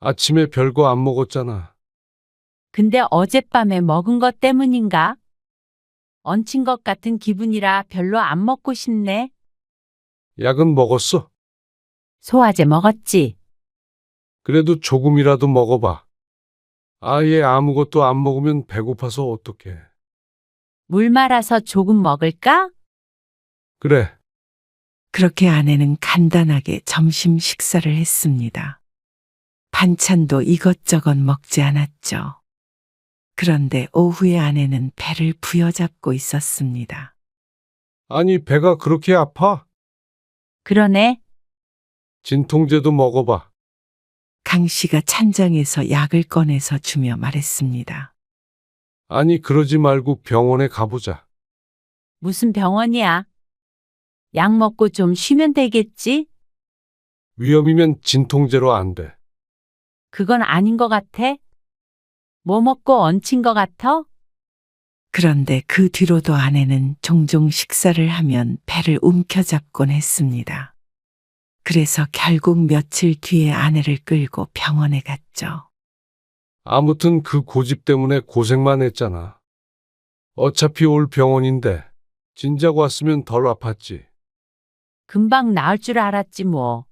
아침에 별거 안 먹었잖아. 근데 어젯밤에 먹은 것 때문인가? 얹힌 것 같은 기분이라 별로 안 먹고 싶네. 약은 먹었어? 소화제 먹었지? 그래도 조금이라도 먹어봐. 아예 아무것도 안 먹으면 배고파서 어떡해. 물 말아서 조금 먹을까? 그래, 그렇게 아내는 간단하게 점심 식사를 했습니다. 반찬도 이것저것 먹지 않았죠. 그런데 오후에 아내는 배를 부여잡고 있었습니다. 아니 배가 그렇게 아파? 그러네. 진통제도 먹어봐. 강 씨가 찬장에서 약을 꺼내서 주며 말했습니다. 아니 그러지 말고 병원에 가보자. 무슨 병원이야? 약 먹고 좀 쉬면 되겠지? 위험이면 진통제로 안 돼. 그건 아닌 것 같아. 뭐 먹고 얹힌 것 같아? 그런데 그 뒤로도 아내는 종종 식사를 하면 배를 움켜잡곤 했습니다. 그래서 결국 며칠 뒤에 아내를 끌고 병원에 갔죠. 아무튼 그 고집 때문에 고생만 했잖아. 어차피 올 병원인데 진작 왔으면 덜 아팠지. 금방 나을 줄 알았지 뭐.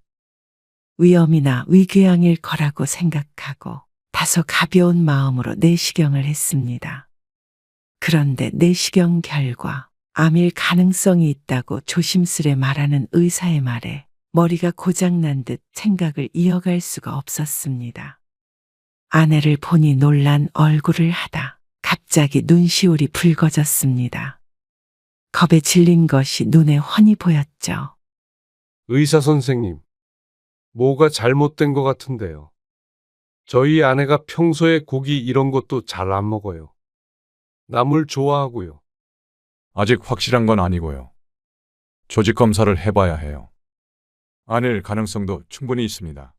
위험이나 위궤양일 거라고 생각하고 다소 가벼운 마음으로 내시경을 했습니다. 그런데 내시경 결과 암일 가능성이 있다고 조심스레 말하는 의사의 말에 머리가 고장난 듯 생각을 이어갈 수가 없었습니다. 아내를 보니 놀란 얼굴을 하다 갑자기 눈시울이 붉어졌습니다. 겁에 질린 것이 눈에 훤히 보였죠. 의사 선생님, 뭐가 잘못된 것 같은데요. 저희 아내가 평소에 고기 이런 것도 잘 안 먹어요. 나물 좋아하고요. 아직 확실한 건 아니고요. 조직 검사를 해봐야 해요. 아닐 가능성도 충분히 있습니다.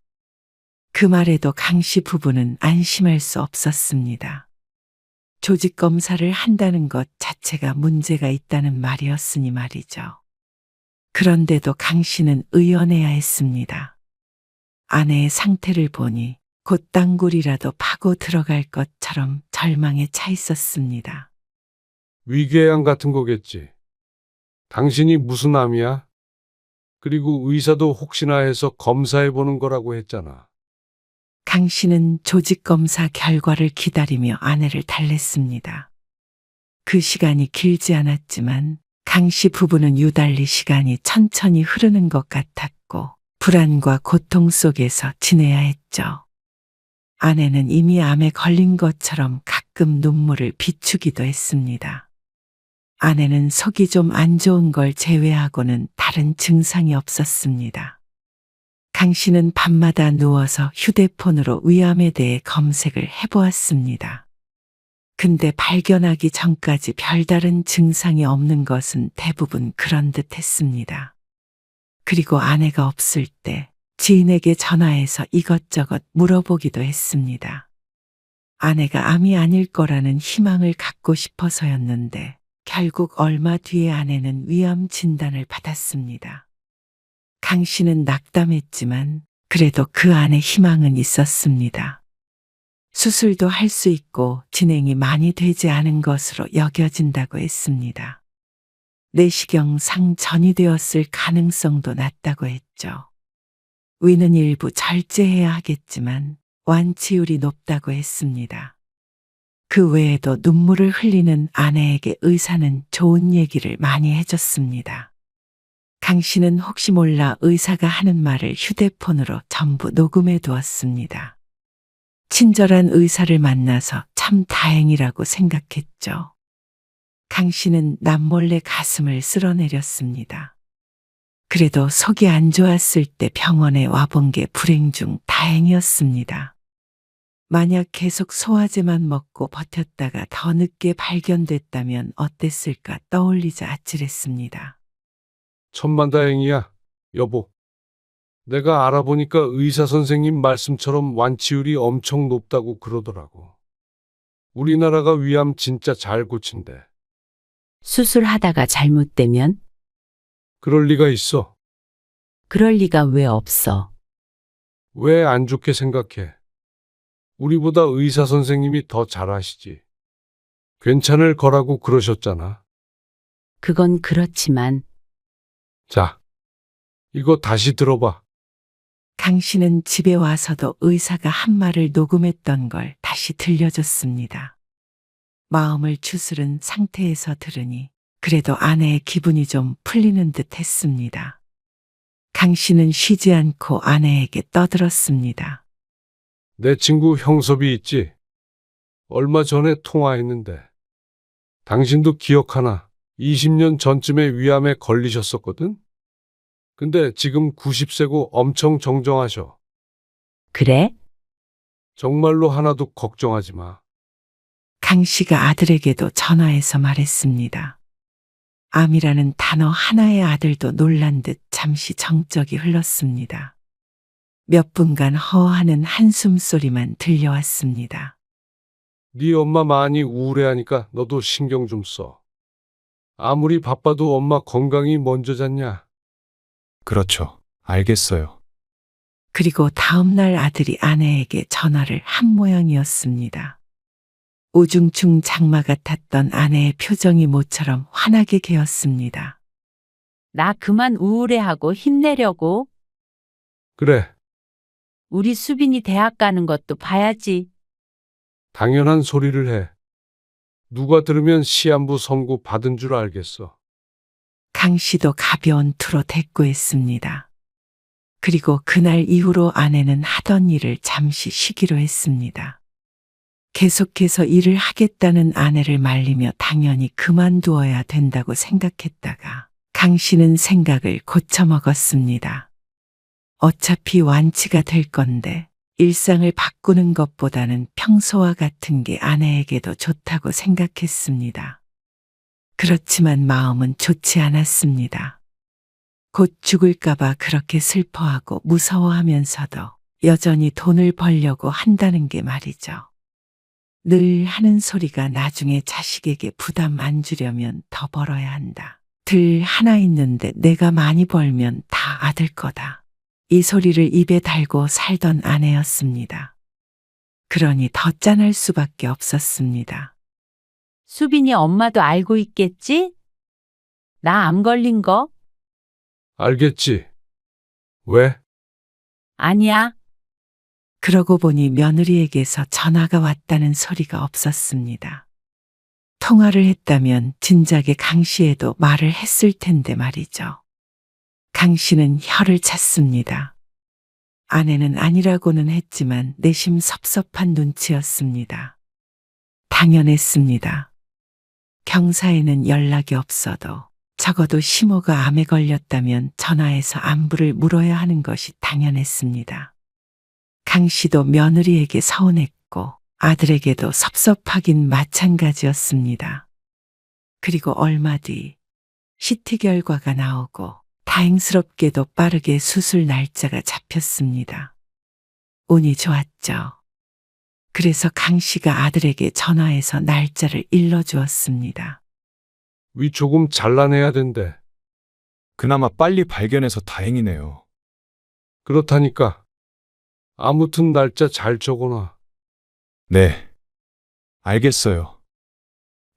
그 말에도 강 씨 부부는 안심할 수 없었습니다. 조직 검사를 한다는 것 자체가 문제가 있다는 말이었으니 말이죠. 그런데도 강 씨는 의연해야 했습니다. 아내의 상태를 보니 곧 땅굴이라도 파고 들어갈 것처럼 절망에 차 있었습니다. 위궤양 같은 거겠지. 당신이 무슨 암이야? 그리고 의사도 혹시나 해서 검사해보는 거라고 했잖아. 강 씨는 조직 검사 결과를 기다리며 아내를 달랬습니다. 그 시간이 길지 않았지만 강 씨 부부는 유달리 시간이 천천히 흐르는 것 같았고 불안과 고통 속에서 지내야 했죠. 아내는 이미 암에 걸린 것처럼 가끔 눈물을 비추기도 했습니다. 아내는 속이 좀 안 좋은 걸 제외하고는 다른 증상이 없었습니다. 강 씨는 밤마다 누워서 휴대폰으로 위암에 대해 검색을 해보았습니다. 근데 발견하기 전까지 별다른 증상이 없는 것은 대부분 그런 듯 했습니다. 그리고 아내가 없을 때 지인에게 전화해서 이것저것 물어보기도 했습니다. 아내가 암이 아닐 거라는 희망을 갖고 싶어서였는데 결국 얼마 뒤에 아내는 위암 진단을 받았습니다. 강 씨는 낙담했지만 그래도 그 안에 희망은 있었습니다. 수술도 할 수 있고 진행이 많이 되지 않은 것으로 여겨진다고 했습니다. 내시경상 전이되었을 가능성도 낮다고 했죠. 위는 일부 절제해야 하겠지만 완치율이 높다고 했습니다. 그 외에도 눈물을 흘리는 아내에게 의사는 좋은 얘기를 많이 해줬습니다. 강 씨는 혹시 몰라 의사가 하는 말을 휴대폰으로 전부 녹음해 두었습니다. 친절한 의사를 만나서 참 다행이라고 생각했죠. 강 씨는 남몰래 가슴을 쓸어내렸습니다. 그래도 속이 안 좋았을 때 병원에 와본 게 불행 중 다행이었습니다. 만약 계속 소화제만 먹고 버텼다가 더 늦게 발견됐다면 어땠을까 떠올리자 아찔했습니다. 천만다행이야, 여보. 내가 알아보니까 의사 선생님 말씀처럼 완치율이 엄청 높다고 그러더라고. 우리나라가 위암 진짜 잘 고친대. 수술하다가 잘못되면? 그럴 리가 있어. 그럴 리가 왜 없어. 왜 안 좋게 생각해? 우리보다 의사 선생님이 더 잘하시지. 괜찮을 거라고 그러셨잖아. 그건 그렇지만 자, 이거 다시 들어봐. 강 씨는 집에 와서도 의사가 한 말을 녹음했던 걸 다시 다시 들려줬습니다. 마음을 추스른 상태에서 들으니 그래도 아내의 기분이 좀 풀리는 듯 했습니다. 강 씨는 쉬지 않고 아내에게 떠들었습니다. 내 친구 형섭이 있지? 얼마 전에 통화했는데. 당신도 기억하나? 20년 전쯤에 위암에 걸리셨었거든? 근데 지금 90세고 엄청 정정하셔. 그래? 정말로 하나도 걱정하지 마. 강 씨가 아들에게도 전화해서 말했습니다. 암이라는 단어 하나의 아들도 놀란 듯 잠시 정적이 흘렀습니다. 몇 분간 허하는 한숨 소리만 들려왔습니다. 네 엄마 많이 우울해하니까 너도 신경 좀 써. 아무리 바빠도 엄마 건강이 먼저잖냐? 그렇죠. 알겠어요. 그리고 다음날 아들이 아내에게 전화를 한 모양이었습니다. 우중충 장마 같았던 아내의 표정이 모처럼 환하게 개었습니다. 나 그만 우울해하고 힘내려고. 그래, 우리 수빈이 대학 가는 것도 봐야지. 당연한 소리를 해. 누가 들으면 시한부 선고 받은 줄 알겠어. 강 씨도 가벼운 투로 대꾸했습니다. 그리고 그날 이후로 아내는 하던 일을 잠시 쉬기로 했습니다. 계속해서 일을 하겠다는 아내를 말리며 당연히 그만두어야 된다고 생각했다가 강 씨는 생각을 고쳐먹었습니다. 어차피 완치가 될 건데 일상을 바꾸는 것보다는 평소와 같은 게 아내에게도 좋다고 생각했습니다. 그렇지만 마음은 좋지 않았습니다. 곧 죽을까봐 그렇게 슬퍼하고 무서워하면서도 여전히 돈을 벌려고 한다는 게 말이죠. 늘 하는 소리가 나중에 자식에게 부담 안 주려면 더 벌어야 한다. 들 하나 있는데 내가 많이 벌면 다 아들 거다. 이 소리를 입에 달고 살던 아내였습니다. 그러니 더 짠할 수밖에 없었습니다. 수빈이 엄마도 알고 있겠지? 나 암 걸린 거? 알겠지? 왜? 아니야. 그러고 보니 며느리에게서 전화가 왔다는 소리가 없었습니다. 통화를 했다면 진작에 강 씨에도 말을 했을 텐데 말이죠. 강 씨는 혀를 찼습니다. 아내는 아니라고는 했지만 내심 섭섭한 눈치였습니다. 당연했습니다. 경사에는 연락이 없어도 적어도 시모가 암에 걸렸다면 전화해서 안부를 물어야 하는 것이 당연했습니다. 강 씨도 며느리에게 서운했고 아들에게도 섭섭하긴 마찬가지였습니다. 그리고 얼마 뒤 CT 결과가 나오고 다행스럽게도 빠르게 수술 날짜가 잡혔습니다. 운이 좋았죠. 그래서 강 씨가 아들에게 전화해서 날짜를 일러주었습니다. 위 조금 잘라내야 된대. 그나마 빨리 발견해서 다행이네요. 그렇다니까. 아무튼 날짜 잘 적어놔. 네. 알겠어요.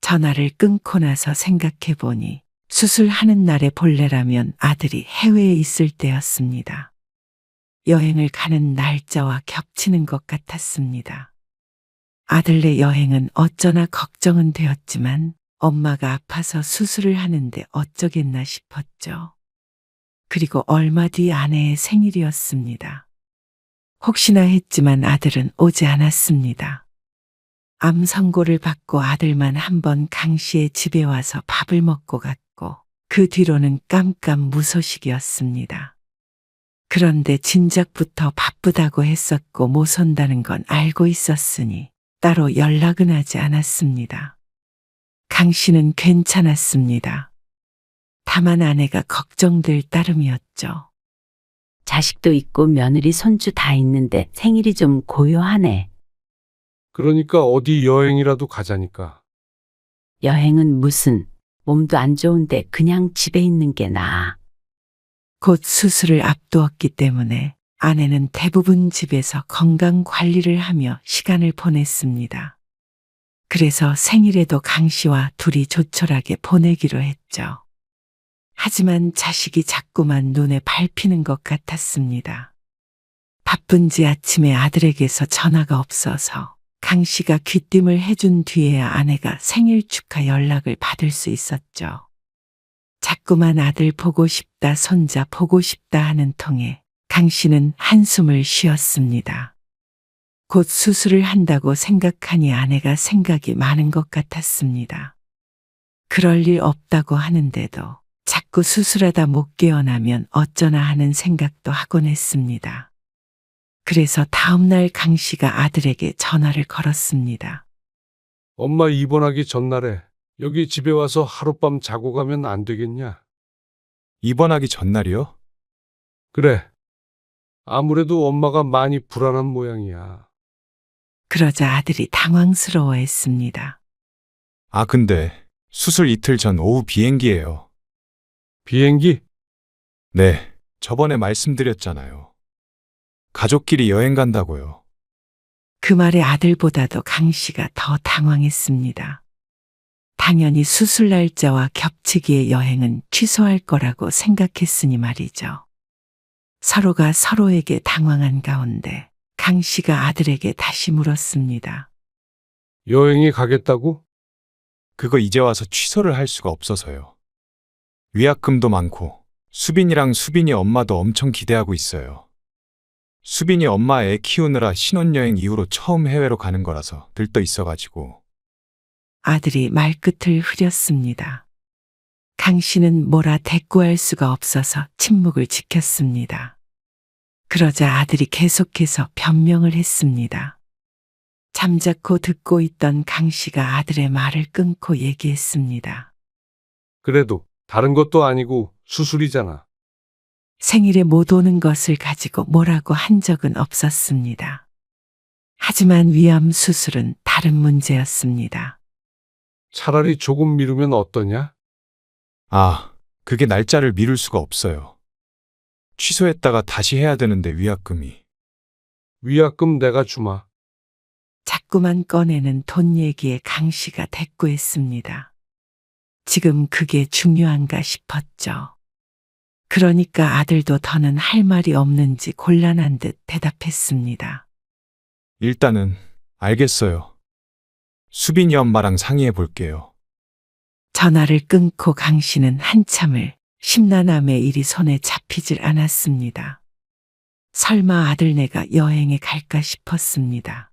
전화를 끊고 나서 생각해 보니 수술하는 날의 본래라면 아들이 해외에 있을 때였습니다. 여행을 가는 날짜와 겹치는 것 같았습니다. 아들네 여행은 어쩌나 걱정은 되었지만 엄마가 아파서 수술을 하는데 어쩌겠나 싶었죠. 그리고 얼마 뒤 아내의 생일이었습니다. 혹시나 했지만 아들은 오지 않았습니다. 암 선고를 받고 아들만 한번 강 씨의 집에 와서 밥을 먹고 갔고 그 뒤로는 깜깜무소식이었습니다. 그런데 진작부터 바쁘다고 했었고 못 온다는 건 알고 있었으니 따로 연락은 하지 않았습니다. 강 씨는 괜찮았습니다. 다만 아내가 걱정될 따름이었죠. 자식도 있고 며느리 손주 다 있는데 생일이 좀 고요하네. 그러니까 어디 여행이라도 가자니까. 여행은 무슨, 몸도 안 좋은데 그냥 집에 있는 게 나아. 곧 수술을 앞두었기 때문에 아내는 대부분 집에서 건강 관리를 하며 시간을 보냈습니다. 그래서 생일에도 강 씨와 둘이 조촐하게 보내기로 했죠. 하지만 자식이 자꾸만 눈에 밟히는 것 같았습니다. 바쁜지 아침에 아들에게서 전화가 없어서 강 씨가 귀띔을 해준 뒤에야 아내가 생일 축하 연락을 받을 수 있었죠. 자꾸만 아들 보고 싶다, 손자 보고 싶다 하는 통에 강 씨는 한숨을 쉬었습니다. 곧 수술을 한다고 생각하니 아내가 생각이 많은 것 같았습니다. 그럴 일 없다고 하는데도 자꾸 수술하다 못 깨어나면 어쩌나 하는 생각도 하곤 했습니다. 그래서 다음날 강 씨가 아들에게 전화를 걸었습니다. 엄마 입원하기 전날에 여기 집에 와서 하룻밤 자고 가면 안 되겠냐? 입원하기 전날이요? 그래. 아무래도 엄마가 많이 불안한 모양이야. 그러자 아들이 당황스러워했습니다. 아, 근데 수술 이틀 전 오후 비행기예요. 비행기? 네, 저번에 말씀드렸잖아요. 가족끼리 여행 간다고요. 그 말에 아들보다도 강 씨가 더 당황했습니다. 당연히 수술 날짜와 겹치기에 여행은 취소할 거라고 생각했으니 말이죠. 서로가 서로에게 당황한 가운데 강 씨가 아들에게 다시 물었습니다. 여행이 가겠다고? 그거 이제 와서 취소를 할 수가 없어서요. 위약금도 많고 수빈이랑 수빈이 엄마도 엄청 기대하고 있어요. 수빈이 엄마 애 키우느라 신혼여행 이후로 처음 해외로 가는 거라서 들떠 있어가지고. 아들이 말끝을 흐렸습니다. 강 씨는 뭐라 대꾸할 수가 없어서 침묵을 지켰습니다. 그러자 아들이 계속해서 변명을 했습니다. 잠자코 듣고 있던 강 씨가 아들의 말을 끊고 얘기했습니다. 그래도 다른 것도 아니고 수술이잖아. 생일에 못 오는 것을 가지고 뭐라고 한 적은 없었습니다. 하지만 위암 수술은 다른 문제였습니다. 차라리 조금 미루면 어떠냐? 아, 그게 날짜를 미룰 수가 없어요. 취소했다가 다시 해야 되는데 위약금이. 위약금 내가 주마. 자꾸만 꺼내는 돈 얘기에 강 씨가 대꾸했습니다. 지금 그게 중요한가 싶었죠. 그러니까 아들도 더는 할 말이 없는지 곤란한 듯 대답했습니다. 일단은 알겠어요. 수빈이 엄마랑 상의해 볼게요. 전화를 끊고 강 씨는 한참을 심란함에 일이 손에 잡히질 않았습니다. 설마 아들네가 여행에 갈까 싶었습니다.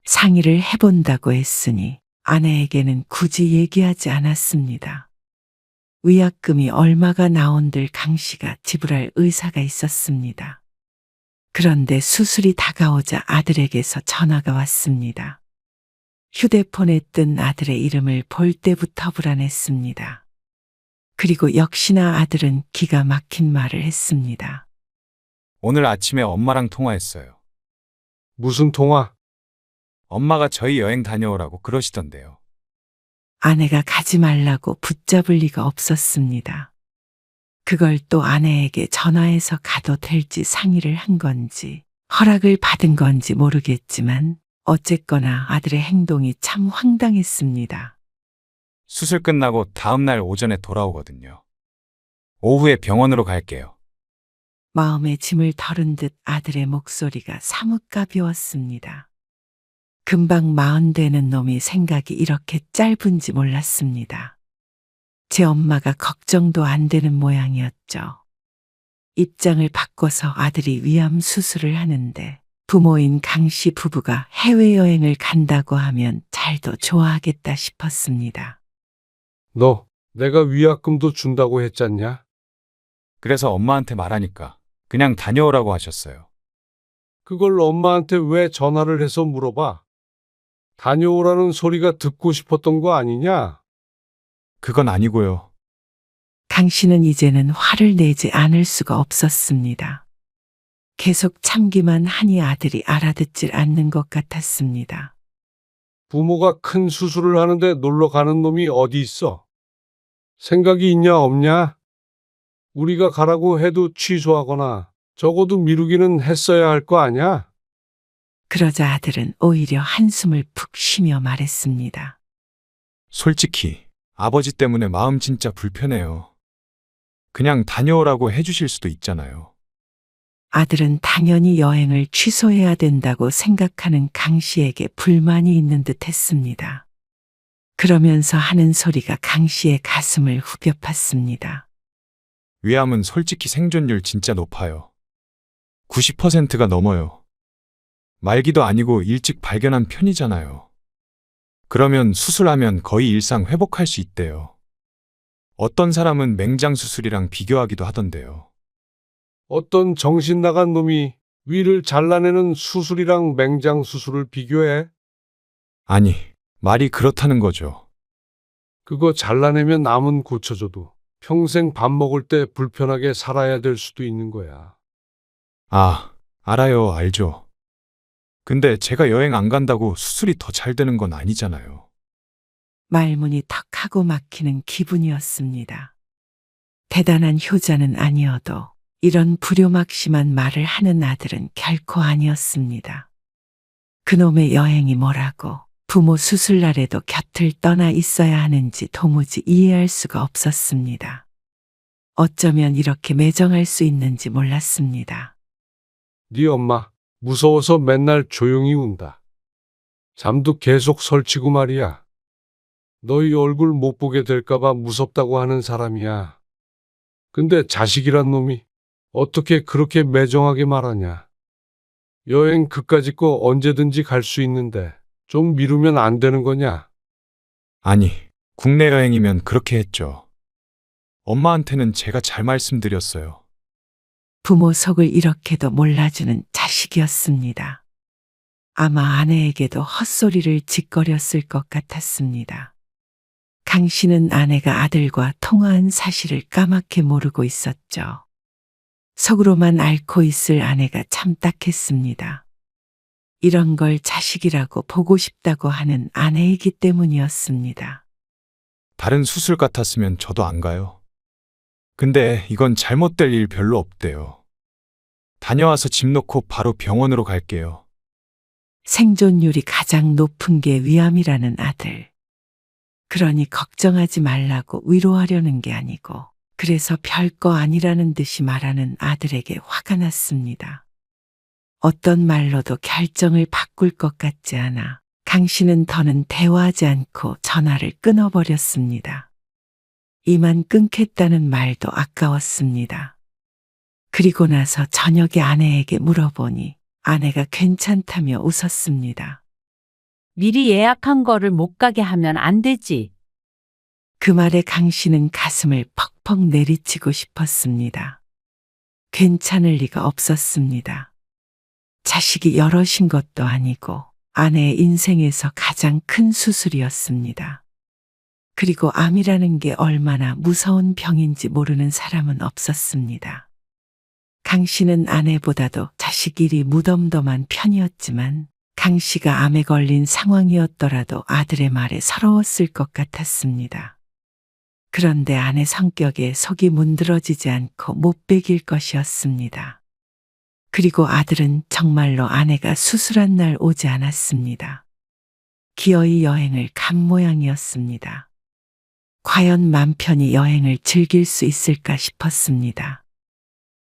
상의를 해본다고 했으니 아내에게는 굳이 얘기하지 않았습니다. 위약금이 얼마가 나온들 강 씨가 지불할 의사가 있었습니다. 그런데 수술이 다가오자 아들에게서 전화가 왔습니다. 휴대폰에 뜬 아들의 이름을 볼 때부터 불안했습니다. 그리고 역시나 아들은 기가 막힌 말을 했습니다. 오늘 아침에 엄마랑 통화했어요. 무슨 통화? 엄마가 저희 여행 다녀오라고 그러시던데요. 아내가 가지 말라고 붙잡을 리가 없었습니다. 그걸 또 아내에게 전화해서 가도 될지 상의를 한 건지 허락을 받은 건지 모르겠지만 어쨌거나 아들의 행동이 참 황당했습니다. 수술 끝나고 다음날 오전에 돌아오거든요. 오후에 병원으로 갈게요. 마음의 짐을 덜은 듯 아들의 목소리가 사뭇 가벼웠습니다. 금방 40 되는 놈이 생각이 이렇게 짧은지 몰랐습니다. 제 엄마가 걱정도 안 되는 모양이었죠. 입장을 바꿔서 아들이 위암 수술을 하는데 부모인 강 씨 부부가 해외여행을 간다고 하면 잘도 좋아하겠다 싶었습니다. 너 내가 위약금도 준다고 했잖냐? 그래서 엄마한테 말하니까 그냥 다녀오라고 하셨어요. 그걸 엄마한테 왜 전화를 해서 물어봐? 다녀오라는 소리가 듣고 싶었던 거 아니냐? 그건 아니고요. 강 씨는 이제는 화를 내지 않을 수가 없었습니다. 계속 참기만 하니 아들이 알아듣질 않는 것 같았습니다. 부모가 큰 수술을 하는데 놀러 가는 놈이 어디 있어? 생각이 있냐 없냐? 우리가 가라고 해도 취소하거나 적어도 미루기는 했어야 할 거 아냐? 그러자 아들은 오히려 한숨을 푹 쉬며 말했습니다. 솔직히 아버지 때문에 마음 진짜 불편해요. 그냥 다녀오라고 해주실 수도 있잖아요. 아들은 당연히 여행을 취소해야 된다고 생각하는 강 씨에게 불만이 있는 듯 했습니다. 그러면서 하는 소리가 강 씨의 가슴을 후벼 팠습니다. 위암은 솔직히 생존율 진짜 높아요. 90%가 넘어요. 말기도 아니고 일찍 발견한 편이잖아요. 그러면 수술하면 거의 일상 회복할 수 있대요. 어떤 사람은 맹장 수술이랑 비교하기도 하던데요. 어떤 정신 나간 놈이 위를 잘라내는 수술이랑 맹장 수술을 비교해? 아니, 말이 그렇다는 거죠. 그거 잘라내면 암은 고쳐져도 평생 밥 먹을 때 불편하게 살아야 될 수도 있는 거야. 아, 알아요, 알죠. 근데 제가 여행 안 간다고 수술이 더 잘 되는 건 아니잖아요. 말문이 턱하고 막히는 기분이었습니다. 대단한 효자는 아니어도 이런 불효막심한 말을 하는 아들은 결코 아니었습니다. 그놈의 여행이 뭐라고 부모 수술날에도 곁을 떠나 있어야 하는지 도무지 이해할 수가 없었습니다. 어쩌면 이렇게 매정할 수 있는지 몰랐습니다. 네 엄마 무서워서 맨날 조용히 운다. 잠도 계속 설치고 말이야. 너희 얼굴 못 보게 될까봐 무섭다고 하는 사람이야. 근데 자식이란 놈이 어떻게 그렇게 매정하게 말하냐. 여행 그까짓 거 언제든지 갈 수 있는데 좀 미루면 안 되는 거냐. 아니, 국내 여행이면 그렇게 했죠. 엄마한테는 제가 잘 말씀드렸어요. 부모 속을 이렇게도 몰라주는 자식이었습니다. 아마 아내에게도 헛소리를 짓거렸을 것 같았습니다. 강 씨는 아내가 아들과 통화한 사실을 까맣게 모르고 있었죠. 속으로만 앓고 있을 아내가 참 딱했습니다. 이런 걸 자식이라고 보고 싶다고 하는 아내이기 때문이었습니다. 다른 수술 같았으면 저도 안 가요. 근데 이건 잘못될 일 별로 없대요. 다녀와서 집 놓고 바로 병원으로 갈게요. 생존율이 가장 높은 게 위암이라는 아들. 그러니 걱정하지 말라고 위로하려는 게 아니고 그래서 별거 아니라는 듯이 말하는 아들에게 화가 났습니다. 어떤 말로도 결정을 바꿀 것 같지 않아 강 씨는 더는 대화하지 않고 전화를 끊어버렸습니다. 이만 끊겠다는 말도 아까웠습니다. 그리고 나서 저녁에 아내에게 물어보니 아내가 괜찮다며 웃었습니다. 미리 예약한 거를 못 가게 하면 안 되지. 그 말에 강 씨는 가슴을 퍽퍽 내리치고 싶었습니다. 괜찮을 리가 없었습니다. 자식이 여럿인 것도 아니고 아내의 인생에서 가장 큰 수술이었습니다. 그리고 암이라는 게 얼마나 무서운 병인지 모르는 사람은 없었습니다. 강 씨는 아내보다도 자식 일이 무덤덤한 편이었지만 강 씨가 암에 걸린 상황이었더라도 아들의 말에 서러웠을 것 같았습니다. 그런데 아내 성격에 속이 문드러지지 않고 못 베길 것이었습니다. 그리고 아들은 정말로 아내가 수술한 날 오지 않았습니다. 기어이 여행을 간 모양이었습니다. 과연 맘 편히 여행을 즐길 수 있을까 싶었습니다.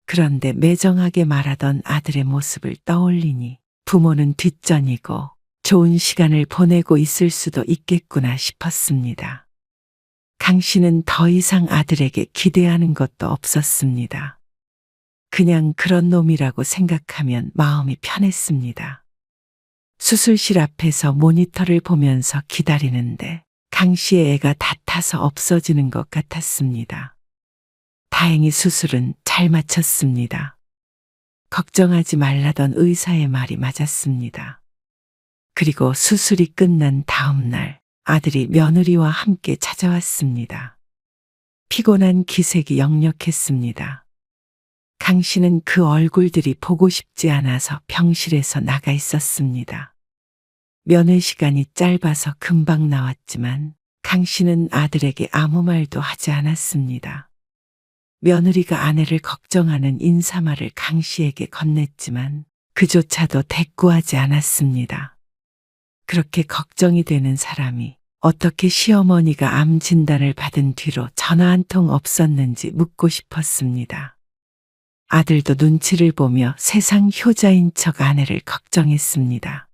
그런데 매정하게 말하던 아들의 모습을 떠올리니 부모는 뒷전이고 좋은 시간을 보내고 있을 수도 있겠구나 싶었습니다. 강 씨는 더 이상 아들에게 기대하는 것도 없었습니다. 그냥 그런 놈이라고 생각하면 마음이 편했습니다. 수술실 앞에서 모니터를 보면서 기다리는데 강 씨의 애가 다 타서 없어지는 것 같았습니다. 다행히 수술은 잘 마쳤습니다. 걱정하지 말라던 의사의 말이 맞았습니다. 그리고 수술이 끝난 다음 날 아들이 며느리와 함께 찾아왔습니다. 피곤한 기색이 역력했습니다. 강 씨는 그 얼굴들이 보고 싶지 않아서 병실에서 나가 있었습니다. 면회 시간이 짧아서 금방 나왔지만 강 씨는 아들에게 아무 말도 하지 않았습니다. 며느리가 아내를 걱정하는 인사말을 강 씨에게 건넸지만 그조차도 대꾸하지 않았습니다. 그렇게 걱정이 되는 사람이 어떻게 시어머니가 암 진단을 받은 뒤로 전화 한 통 없었는지 묻고 싶었습니다. 아들도 눈치를 보며 세상 효자인 척 아내를 걱정했습니다.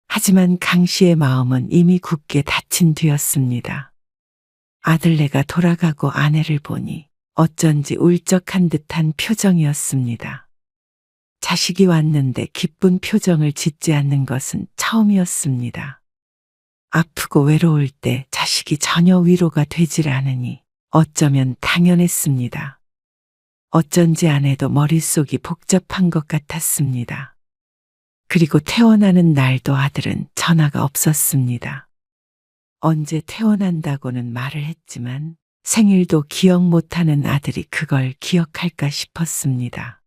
하지만 강 씨의 마음은 이미 굳게 닫힌 뒤였습니다. 아들네가 돌아가고 아내를 보니 어쩐지 울적한 듯한 표정이었습니다. 자식이 왔는데 기쁜 표정을 짓지 않는 것은 처음이었습니다. 아프고 외로울 때 자식이 전혀 위로가 되질 않으니 어쩌면 당연했습니다. 어쩐지 아내도 머릿속이 복잡한 것 같았습니다. 그리고 퇴원하는 날도 아들은 전화가 없었습니다. 언제 퇴원한다고는 말을 했지만 생일도 기억 못하는 아들이 그걸 기억할까 싶었습니다.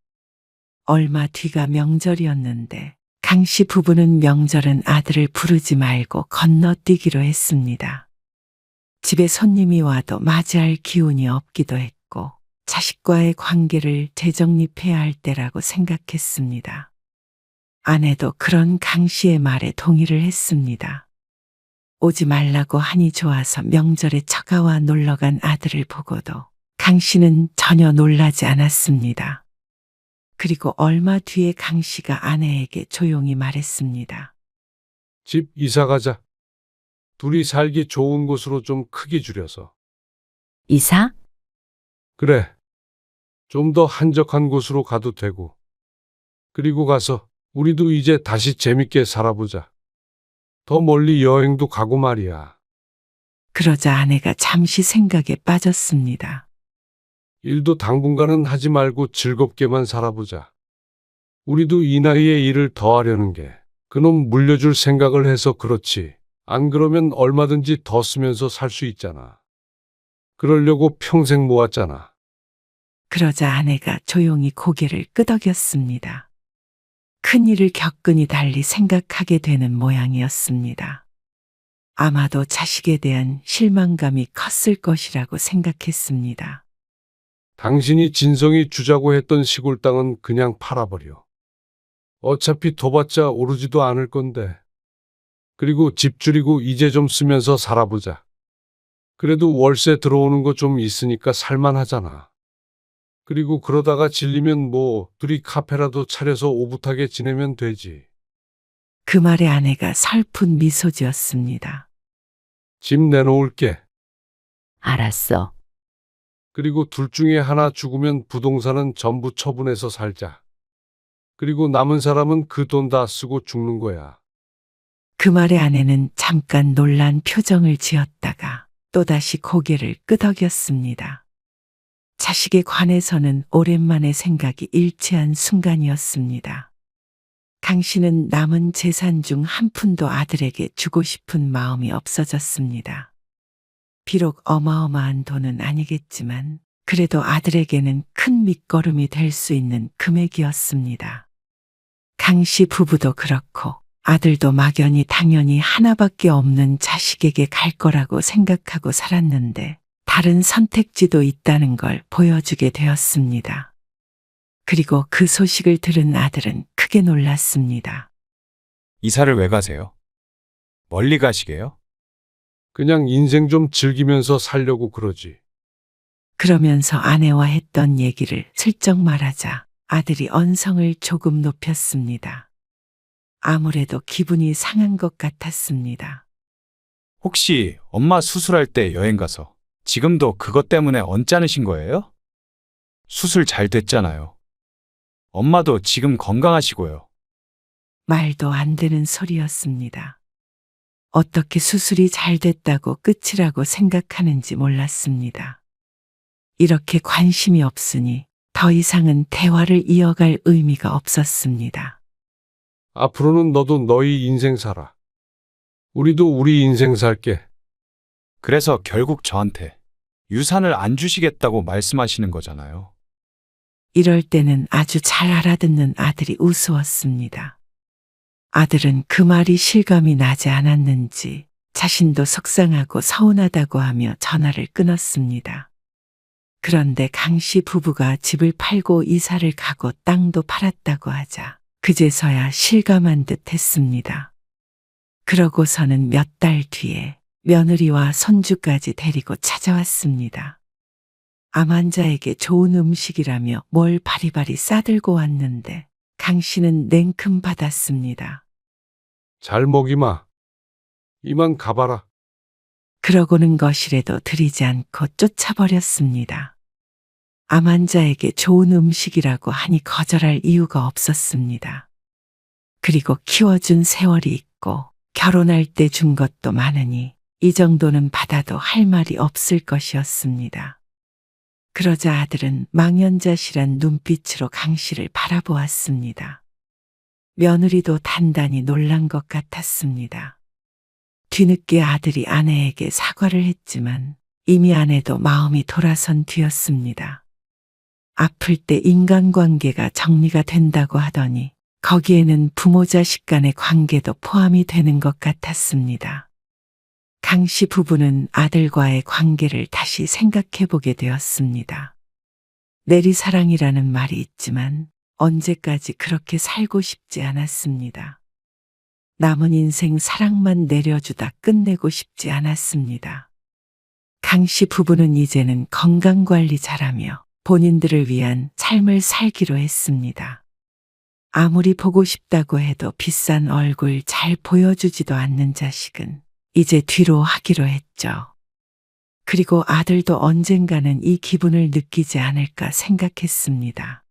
얼마 뒤가 명절이었는데 강 씨 부부는 명절은 아들을 부르지 말고 건너뛰기로 했습니다. 집에 손님이 와도 맞이할 기운이 없기도 했고 자식과의 관계를 재정립해야 할 때라고 생각했습니다. 아내도 그런 강 씨의 말에 동의를 했습니다. 오지 말라고 하니 좋아서 명절에 처가와 놀러간 아들을 보고도 강 씨는 전혀 놀라지 않았습니다. 그리고 얼마 뒤에 강 씨가 아내에게 조용히 말했습니다. 집 이사 가자. 둘이 살기 좋은 곳으로 좀 크기 줄여서. 이사? 그래. 좀 더 한적한 곳으로 가도 되고. 그리고 가서 우리도 이제 다시 재밌게 살아보자. 더 멀리 여행도 가고 말이야. 그러자 아내가 잠시 생각에 빠졌습니다. 일도 당분간은 하지 말고 즐겁게만 살아보자. 우리도 이 나이에 일을 더 하려는 게 그놈 물려줄 생각을 해서 그렇지. 안 그러면 얼마든지 더 쓰면서 살 수 있잖아. 그러려고 평생 모았잖아. 그러자 아내가 조용히 고개를 끄덕였습니다. 큰일을 겪으니 달리 생각하게 되는 모양이었습니다. 아마도 자식에 대한 실망감이 컸을 것이라고 생각했습니다. 당신이 진성이 주자고 했던 시골 땅은 그냥 팔아버려. 어차피 더 받자 오르지도 않을 건데. 그리고 집 줄이고 이제 좀 쓰면서 살아보자. 그래도 월세 들어오는 거 좀 있으니까 살만하잖아. 그리고 그러다가 질리면 뭐 둘이 카페라도 차려서 오붓하게 지내면 되지. 그 말에 아내가 설픈 미소 지었습니다. 집 내놓을게. 알았어. 그리고 둘 중에 하나 죽으면 부동산은 전부 처분해서 살자. 그리고 남은 사람은 그 돈 다 쓰고 죽는 거야. 그 말에 아내는 잠깐 놀란 표정을 지었다가 또다시 고개를 끄덕였습니다. 자식에 관해서는 오랜만에 생각이 일치한 순간이었습니다. 강 씨는 남은 재산 중 한 푼도 아들에게 주고 싶은 마음이 없어졌습니다. 비록 어마어마한 돈은 아니겠지만 그래도 아들에게는 큰 밑거름이 될 수 있는 금액이었습니다. 강 씨 부부도 그렇고 아들도 막연히 당연히 하나밖에 없는 자식에게 갈 거라고 생각하고 살았는데 다른 선택지도 있다는 걸 보여주게 되었습니다. 그리고 그 소식을 들은 아들은 크게 놀랐습니다. 이사를 왜 가세요? 멀리 가시게요? 그냥 인생 좀 즐기면서 살려고 그러지. 그러면서 아내와 했던 얘기를 슬쩍 말하자 아들이 언성을 조금 높였습니다. 아무래도 기분이 상한 것 같았습니다. 혹시 엄마 수술할 때 여행 가서 지금도 그것 때문에 언짢으신 거예요? 수술 잘 됐잖아요. 엄마도 지금 건강하시고요. 말도 안 되는 소리였습니다. 어떻게 수술이 잘 됐다고 끝이라고 생각하는지 몰랐습니다. 이렇게 관심이 없으니 더 이상은 대화를 이어갈 의미가 없었습니다. 앞으로는 너도 너희 인생 살아. 우리도 우리 인생 살게. 그래서 결국 저한테 유산을 안 주시겠다고 말씀하시는 거잖아요. 이럴 때는 아주 잘 알아듣는 아들이 우스웠습니다. 아들은 그 말이 실감이 나지 않았는지 자신도 속상하고 서운하다고 하며 전화를 끊었습니다. 그런데 강 씨 부부가 집을 팔고 이사를 가고 땅도 팔았다고 하자 그제서야 실감한 듯 했습니다. 그러고서는 몇 달 뒤에 며느리와 손주까지 데리고 찾아왔습니다. 암 환자에게 좋은 음식이라며 뭘 바리바리 싸들고 왔는데 강 씨는 냉큼 받았습니다. 잘 먹이마. 이만 가봐라. 그러고는 거실에도 들이지 않고 쫓아버렸습니다. 암 환자에게 좋은 음식이라고 하니 거절할 이유가 없었습니다. 그리고 키워준 세월이 있고 결혼할 때 준 것도 많으니 이 정도는 받아도 할 말이 없을 것이었습니다. 그러자 아들은 망연자실한 눈빛으로 강 씨를 바라보았습니다. 며느리도 단단히 놀란 것 같았습니다. 뒤늦게 아들이 아내에게 사과를 했지만 이미 아내도 마음이 돌아선 뒤였습니다. 아플 때 인간관계가 정리가 된다고 하더니 거기에는 부모 자식 간의 관계도 포함이 되는 것 같았습니다. 강 씨 부부는 아들과의 관계를 다시 생각해 보게 되었습니다. 내리사랑이라는 말이 있지만 언제까지 그렇게 살고 싶지 않았습니다. 남은 인생 사랑만 내려주다 끝내고 싶지 않았습니다. 강 씨 부부는 이제는 건강관리 잘하며 본인들을 위한 삶을 살기로 했습니다. 아무리 보고 싶다고 해도 비싼 얼굴 잘 보여주지도 않는 자식은 이제 뒤로 하기로 했죠. 그리고 아들도 언젠가는 이 기분을 느끼지 않을까 생각했습니다.